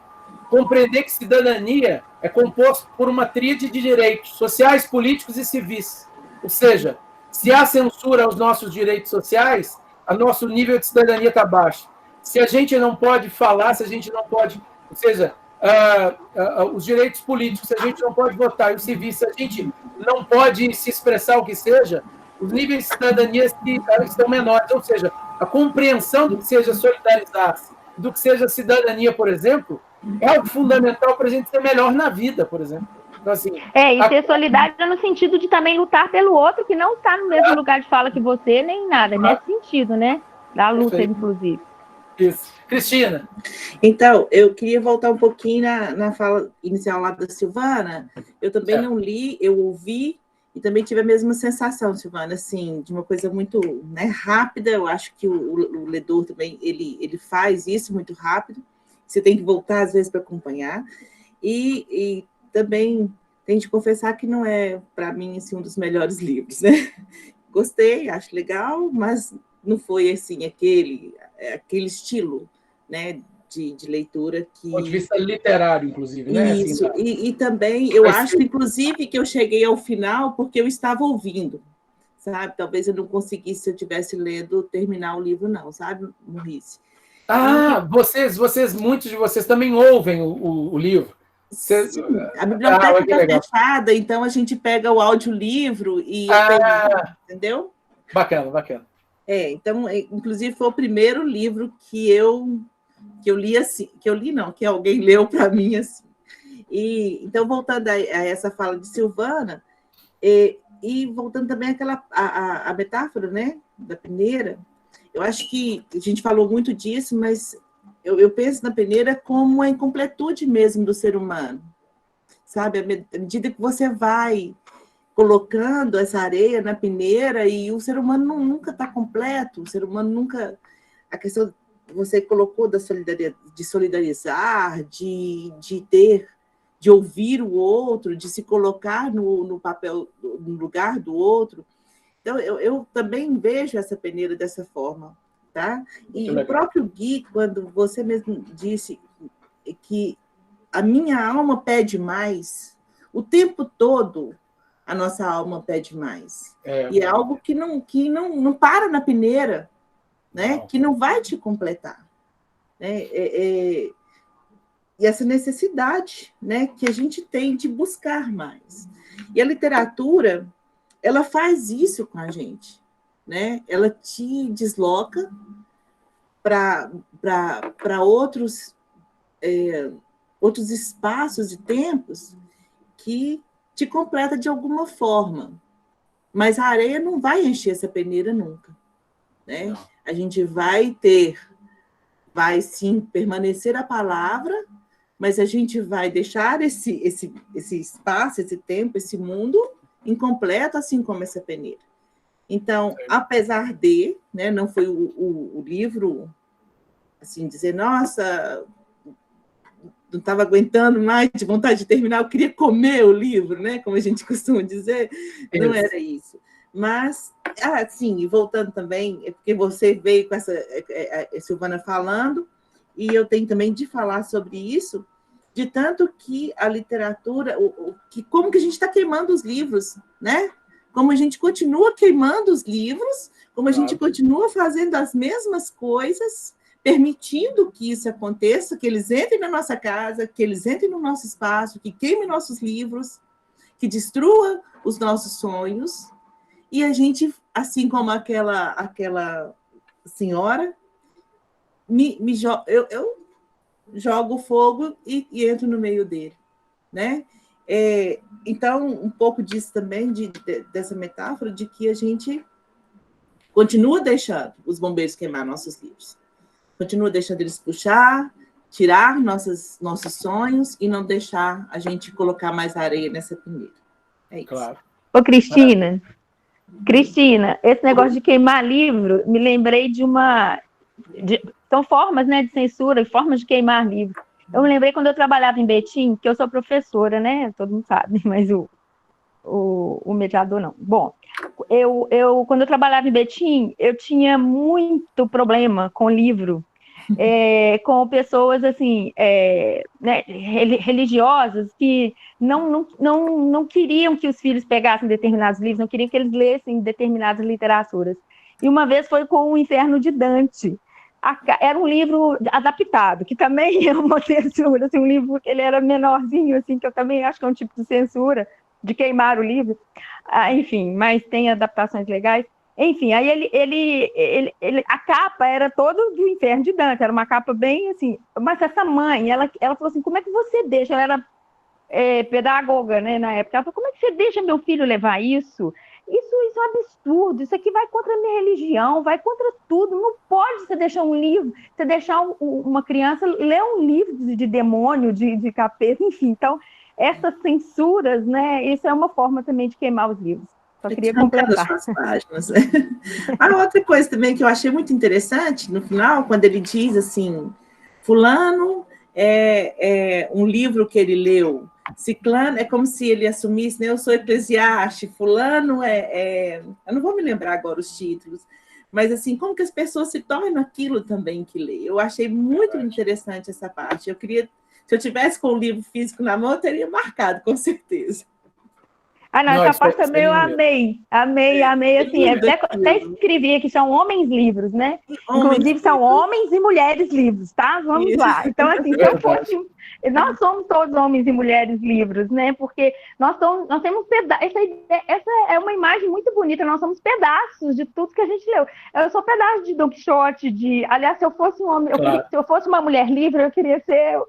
compreender que cidadania é composto por uma tríade de direitos sociais, políticos e civis. Ou seja, se há censura aos nossos direitos sociais, o nosso nível de cidadania está baixo. Se a gente não pode falar, se a gente não pode... Ou seja, os direitos políticos, se a gente não pode votar, e os civis, se a gente não pode se expressar o que seja, os níveis de cidadania estão menores. Ou seja, a compreensão do que seja solidarizar-se, do que seja cidadania, por exemplo, é algo fundamental para a gente ser melhor na vida, por exemplo. Então, assim, e ser solidário no sentido de também lutar pelo outro que não está no mesmo lugar de fala que você, nem nada. Nesse sentido, né? Da luta, inclusive. Isso. Cristina. Então, eu queria voltar um pouquinho na fala inicial lá da Silvana. Eu também não li, eu ouvi, e também tive a mesma sensação, Silvana, assim, de uma coisa muito, né, rápida. Eu acho que o ledor também, ele faz isso muito rápido. Você tem que voltar, às vezes, para acompanhar. E também tenho de confessar que não é, para mim, assim, um dos melhores livros, né? Gostei, acho legal, mas não foi, assim, aquele estilo, né, de leitura que... Do ponto de vista literário, inclusive, né? Isso, assim, e também, eu acho, inclusive, que eu cheguei ao final porque eu estava ouvindo, sabe? Talvez eu não conseguisse, se eu tivesse lendo, terminar o livro, não, sabe, Maurice? Muitos de vocês também ouvem o livro. Sim, a biblioteca está fechada, então a gente pega o audiolivro e entendeu? Bacana. Então, inclusive, foi o primeiro livro que eu li assim, que alguém leu para mim assim. Então, voltando a essa fala de Silvana, e voltando também a metáfora, né, da peneira, eu acho que a gente falou muito disso, mas eu penso na peneira como a incompletude mesmo do ser humano, sabe? À medida que você vai colocando essa areia na peneira, e o ser humano nunca está completo, o ser humano nunca... A questão que você colocou de solidarizar, de ouvir o outro, de se colocar no papel, no lugar do outro. Então, eu também vejo essa peneira dessa forma, tá? E o próprio Gui, quando você mesmo disse que a minha alma pede mais, o tempo todo a nossa alma pede mais. E é algo que não para na peneira, né? Que não vai te completar. Né? E essa necessidade, né, que a gente tem de buscar mais. E a literatura, ela faz isso com a gente, né? Ela te desloca para outros espaços e tempos que te completa de alguma forma. Mas a areia não vai encher essa peneira nunca, né? A gente vai sim permanecer a palavra, mas a gente vai deixar esse espaço, esse tempo, esse mundo incompleto, assim como essa peneira. Então, apesar de, né, não foi o livro, assim, dizer, nossa, não estava aguentando mais, de vontade de terminar, eu queria comer o livro, né, como a gente costuma dizer, não era isso. Mas, assim, voltando também, é porque você veio com essa Silvana falando, e eu tenho também de falar sobre isso, de tanto que a literatura, como que a gente está queimando os livros, né? Como a gente continua queimando os livros, como a gente continua fazendo as mesmas coisas, permitindo que isso aconteça, que eles entrem na nossa casa, que eles entrem no nosso espaço, que queimem nossos livros, que destrua os nossos sonhos, e a gente, assim como aquela senhora, eu jogo fogo e entro no meio dele, né? Então, um pouco disso também, dessa metáfora, de que a gente continua deixando os bombeiros queimar nossos livros, continua deixando eles tirar nossos sonhos e não deixar a gente colocar mais areia nessa peneira. É isso. Claro. Ô, Cristina, esse negócio de queimar livro, me lembrei são formas, né, de censura e formas de queimar livro. Eu me lembrei quando eu trabalhava em Betim, que eu sou professora, né? Todo mundo sabe, mas o mediador não. Bom, quando eu trabalhava em Betim, eu tinha muito problema com livro, com pessoas assim, né, religiosas que não queriam que os filhos pegassem determinados livros, não queriam que eles lessem determinadas literaturas. E uma vez foi com O Inferno de Dante. Era um livro adaptado, que também é uma censura, assim, um livro que ele era menorzinho, assim, que eu também acho que é um tipo de censura, de queimar o livro, enfim, mas tem adaptações legais. Enfim, aí a capa era toda do Inferno de Dante, era uma capa bem assim, mas essa mãe, ela falou assim, como é que você deixa? Ela era pedagoga, né, na época, ela falou, como é que você deixa meu filho levar isso? Isso é um absurdo, isso aqui vai contra a minha religião, vai contra tudo, não pode você deixar um livro, você deixar uma criança ler um livro de demônio, de capeta, enfim, então, essas censuras, né, isso é uma forma também de queimar os livros. Só queria completar. Páginas. A outra coisa também que eu achei muito interessante, no final, quando ele diz assim, fulano é um livro que ele leu, ciclano, é como se ele assumisse, né, eu sou eclesiástico, fulano eu não vou me lembrar agora os títulos, mas assim, como que as pessoas se tornam aquilo também que lê. Eu achei muito interessante essa parte. Eu queria, se eu tivesse com o livro físico na mão, eu teria marcado, com certeza. Não, essa parte também eu amei, assim, até escrevi aqui, são homens livros, né? Inclusive são homens e mulheres livros, tá? Vamos lá. Então, assim, se eu fosse... Nós somos todos homens e mulheres livres, né? Porque nós temos pedaços. Essa é uma imagem muito bonita. Nós somos pedaços de tudo que a gente leu. Eu sou pedaço de Don Quixote, aliás, se eu fosse um homem, se eu fosse uma mulher livre, eu queria ser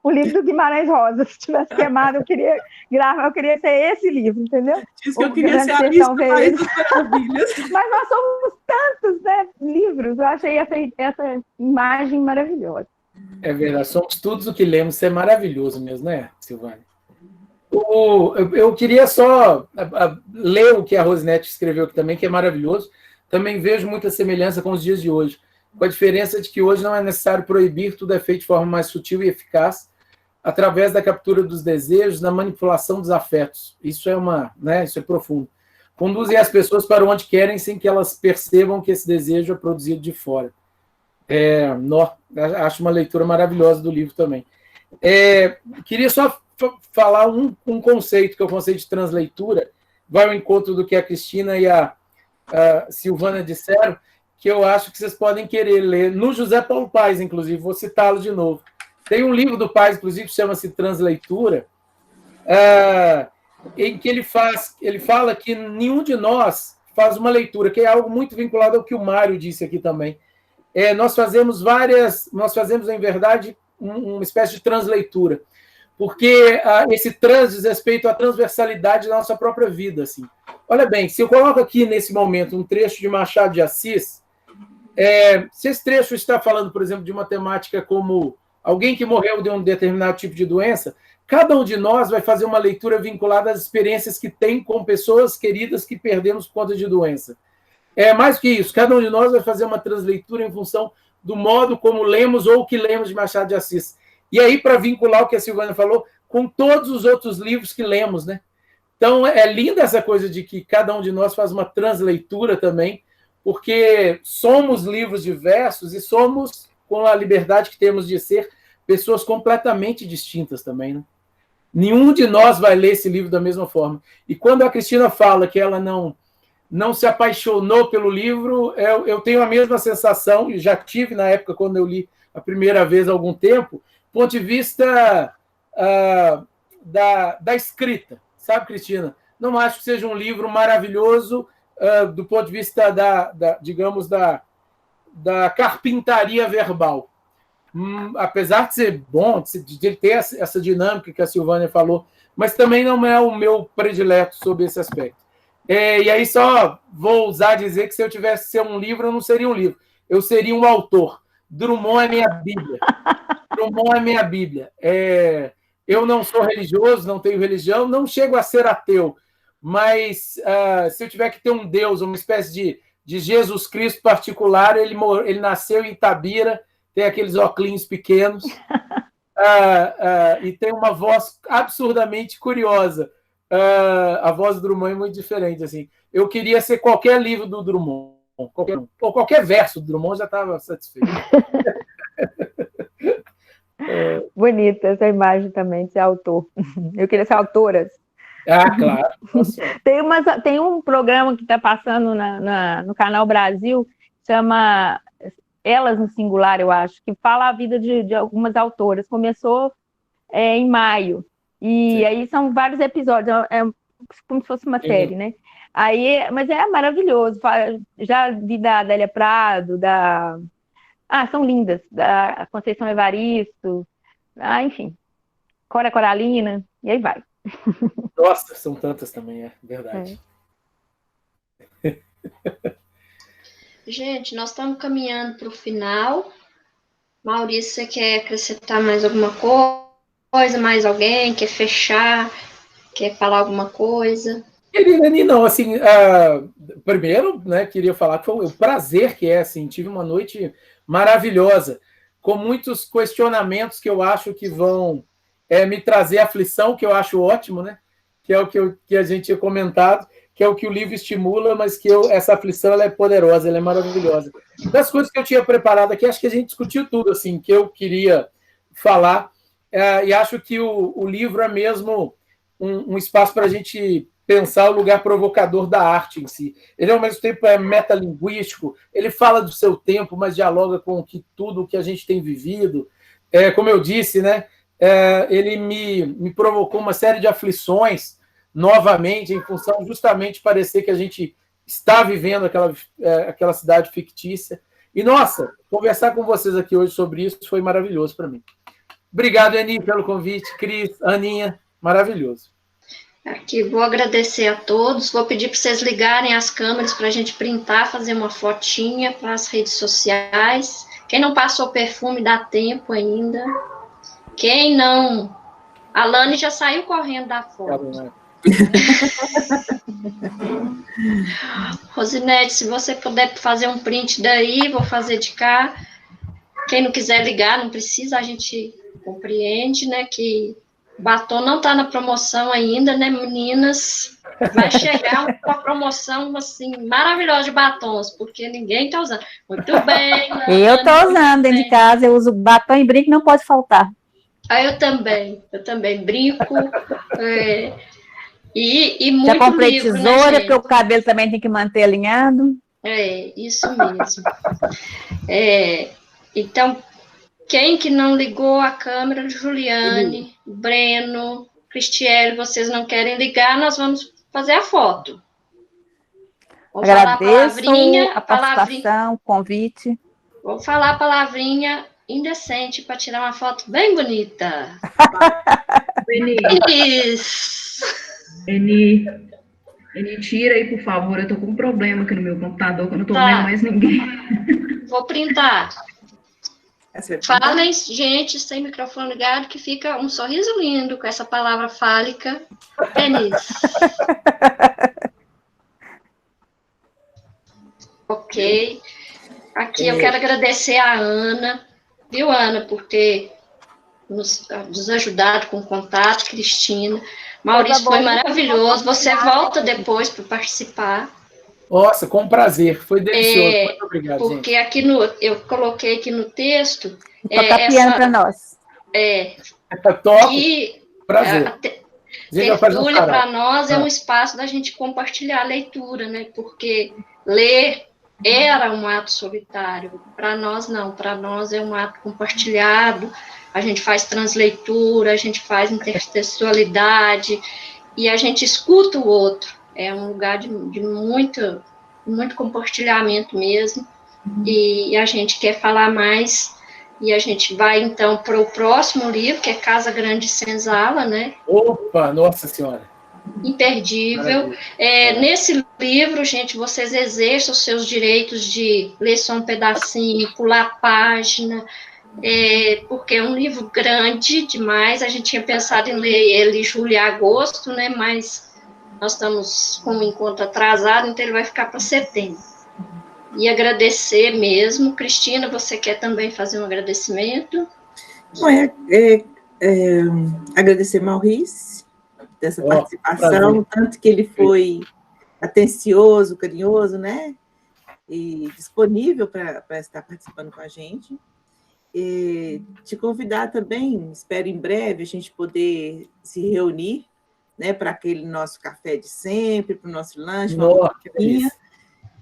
o livro do Guimarães Rosa. Se tivesse queimado, eu queria ser esse livro, entendeu? Diz que eu queria ser a Alice do País das Maravilhas. Mas nós somos tantos, né, livros. Eu achei essa imagem maravilhosa. É verdade, somos todos o que lemos, isso é maravilhoso mesmo, né, Silvânia? Eu queria só ler o que a Rosinete escreveu aqui também, que é maravilhoso. Também vejo muita semelhança com os dias de hoje, com a diferença de que hoje não é necessário proibir, tudo é feito de forma mais sutil e eficaz, através da captura dos desejos, da manipulação dos afetos. Isso isso é profundo. Conduzem as pessoas para onde querem sem que elas percebam que esse desejo é produzido de fora. Acho uma leitura maravilhosa do livro também. Queria só falar um conceito, que é o conceito de transleitura, vai ao encontro do que a Cristina e a Silvana disseram, que eu acho que vocês podem querer ler, no José Paulo Paes, inclusive, vou citá-lo de novo. Tem um livro do Paes, inclusive, que chama-se Transleitura, em que ele fala que nenhum de nós faz uma leitura, que é algo muito vinculado ao que o Mário disse aqui também. Nós fazemos, em verdade, uma espécie de transleitura, porque esse diz respeito à transversalidade da nossa própria vida. Assim. Olha bem, se eu coloco aqui, nesse momento, um trecho de Machado de Assis, se esse trecho está falando, por exemplo, de uma temática como alguém que morreu de um determinado tipo de doença, cada um de nós vai fazer uma leitura vinculada às experiências que tem com pessoas queridas que perdemos por conta de doença. Mais que isso, cada um de nós vai fazer uma transleitura em função do modo como lemos ou o que lemos de Machado de Assis. E aí, para vincular o que a Silvana falou, com todos os outros livros que lemos, né? Então, é linda essa coisa de que cada um de nós faz uma transleitura também, porque somos livros diversos e somos, com a liberdade que temos de ser, pessoas completamente distintas também, né? Nenhum de nós vai ler esse livro da mesma forma. E quando a Cristina fala que ela não se apaixonou pelo livro, eu tenho a mesma sensação, e já tive na época quando eu li a primeira vez há algum tempo, do ponto de vista da escrita, sabe, Cristina? Não acho que seja um livro maravilhoso do ponto de vista digamos, da carpintaria verbal. Apesar de ser bom, de ele ter essa dinâmica que a Silvânia falou, mas também não é o meu predileto sobre esse aspecto. E aí só vou ousar dizer que se eu tivesse que ser um livro, eu não seria um livro. Eu seria um autor. Drummond é minha Bíblia. Drummond é minha Bíblia. Eu não sou religioso, não tenho religião, não chego a ser ateu. Mas se eu tiver que ter um Deus, uma espécie de Jesus Cristo particular, ele nasceu em Itabira, tem aqueles óculos pequenos, e tem uma voz absurdamente curiosa. A voz do Drummond é muito diferente. Assim. Eu queria ser qualquer livro do Drummond, ou qualquer verso do Drummond, já estava satisfeito. Bonita essa imagem também de ser autor. Eu queria ser autora. Ah, claro. Nossa. Tem um programa que está passando no Canal Brasil, chama Elas no Singular, eu acho, que fala a vida de algumas autoras. Começou em maio. E Sim. aí são vários episódios, é como se fosse uma série, né? Aí, mas é maravilhoso. Já vi da Adélia Prado, são lindas, da Conceição Evaristo, enfim, Cora Coralina, e aí vai. Nossa, são tantas também, é verdade. Gente, nós estamos caminhando para o final. Maurício, você quer acrescentar mais alguma coisa? Mais alguém? Quer fechar? Quer falar alguma coisa? Querida Ani, não, assim, primeiro, né, queria falar que foi o prazer que assim, tive uma noite maravilhosa, com muitos questionamentos que eu acho que vão me trazer aflição, que eu acho ótimo, né, que é o que a gente tinha comentado, que é o que o livro estimula, mas que essa aflição ela é poderosa, ela é maravilhosa. Das coisas que eu tinha preparado aqui, acho que a gente discutiu tudo, assim, que eu queria falar, e acho que o livro é mesmo um espaço para a gente pensar o lugar provocador da arte em si. Ele, ao mesmo tempo, é metalinguístico, ele fala do seu tempo, mas dialoga com tudo o que a gente tem vivido. Como eu disse, né, ele me provocou uma série de aflições novamente, em função justamente de parecer que a gente está vivendo aquela cidade fictícia. E, nossa, conversar com vocês aqui hoje sobre isso foi maravilhoso para mim. Obrigado, Ani, pelo convite. Cris, Aninha, maravilhoso. Aqui, vou agradecer a todos. Vou pedir para vocês ligarem as câmeras para a gente printar, fazer uma fotinha para as redes sociais. Quem não passou perfume, dá tempo ainda. Quem não... A Lani já saiu correndo da foto. Rosinete, se você puder fazer um print daí, vou fazer de cá. Quem não quiser ligar, não precisa, a gente compreende, né, que o batom não está na promoção ainda, né, meninas? Vai chegar uma promoção, assim, maravilhosa de batons, porque ninguém está usando. Muito bem. Eu estou usando dentro de casa, eu uso batom e brinco, não pode faltar. Eu também brinco. E muito já comprei livro, tesoura, né, porque o cabelo também tem que manter alinhado. Isso mesmo. Então, quem que não ligou a câmera? Juliane, Breno, Cristiele, vocês não querem ligar, nós vamos fazer a foto. Vamos agradeço a participação, o convite. Vou falar a palavrinha indecente para tirar uma foto bem bonita. Eni, tira aí, por favor. Eu tô com um problema aqui no meu computador, que eu não tô vendo mais ninguém. Vou printar. Falem, gente, sem microfone ligado, que fica um sorriso lindo com essa palavra fálica. Denise. Ok. Aqui eu quero agradecer a Ana, viu, Ana, por ter nos ajudado com o contato, Cristina. Maurício, foi maravilhoso. Você volta depois para participar. Nossa, com prazer. Foi delicioso. Muito obrigado, porque gente. Aqui eu coloquei aqui no texto... Fotografiando para nós. Top. Prazer. Tertúlia, para nós, é um espaço da gente compartilhar a leitura, né? Porque ler era um ato solitário. Para nós, não. Para nós é um ato compartilhado. A gente faz transleitura, a gente faz intertextualidade e a gente escuta o outro. É um lugar de muito compartilhamento mesmo. E a gente quer falar mais. E a gente vai, então, para o próximo livro, que é Casa Grande Senzala, né? Opa, nossa senhora! Imperdível. Nesse livro, gente, vocês exercem os seus direitos de ler só um pedacinho, pular página, porque é um livro grande demais. A gente tinha pensado em ler ele em julho e agosto, né? Mas nós estamos com o encontro atrasado, então ele vai ficar para setembro. E agradecer mesmo. Cristina, você quer também fazer um agradecimento? Bom, agradecer Maurício dessa participação, tanto que ele foi atencioso, carinhoso, né? E disponível para estar participando com a gente. te convidar também, espero em breve a gente poder se reunir, né, para aquele nosso café de sempre, para o nosso lanche, uma boquinha.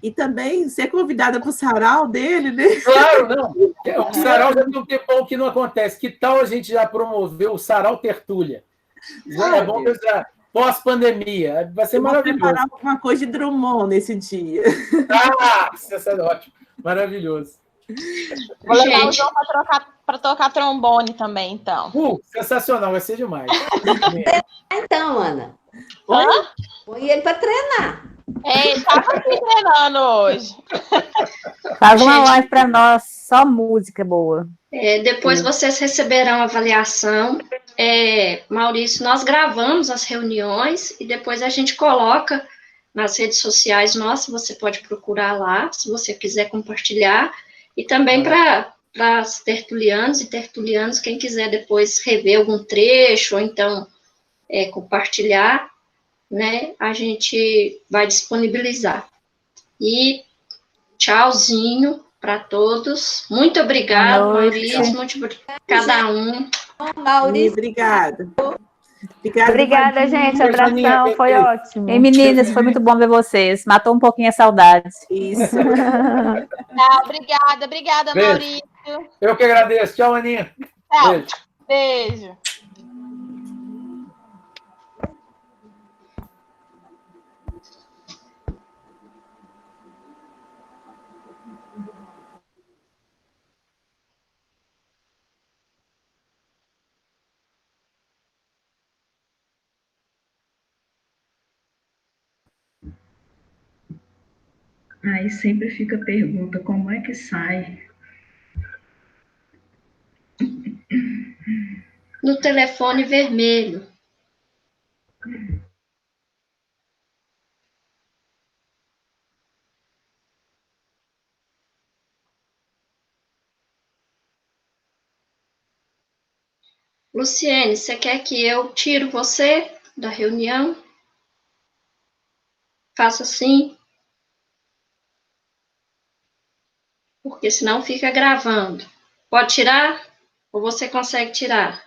E também ser convidada para o sarau dele, né? Claro, não. O sarau já tem um tempão que não acontece. Que tal a gente já promover o sarau Tertúlia? Já é bom pensar. Pós-pandemia. Vai ser maravilhoso. Vou preparar alguma coisa de Drummond nesse dia. Ah, isso é ótimo. Maravilhoso. Vou levar o João para tocar trombone também, então. Sensacional, vai ser demais. Então, Ana. Põe ele para treinar. Ei, tava aqui treinando hoje. Faz uma live para nós, só música boa. Depois vocês receberão a avaliação. Maurício, nós gravamos as reuniões e depois a gente coloca nas redes sociais nossas, você pode procurar lá, se você quiser compartilhar. E também para os tertulianos e tertulianos, quem quiser depois rever algum trecho, ou então compartilhar, né, a gente vai disponibilizar. E tchauzinho para todos. Muito obrigada, Maurício. Muito obrigada a cada um. Maurício. Obrigada. Obrigada, gente. Abração, foi ótimo. E meninas, foi muito bom ver vocês. Matou um pouquinho a saudade. Isso. Obrigada, Maurício. Eu que agradeço. Tchau, Aninha. Tchau. Beijo. Aí sempre fica a pergunta, como é que sai? No telefone vermelho. Luciene, você quer que eu tiro você da reunião? Faça assim. Porque senão fica gravando. Pode tirar? Ou você consegue tirar?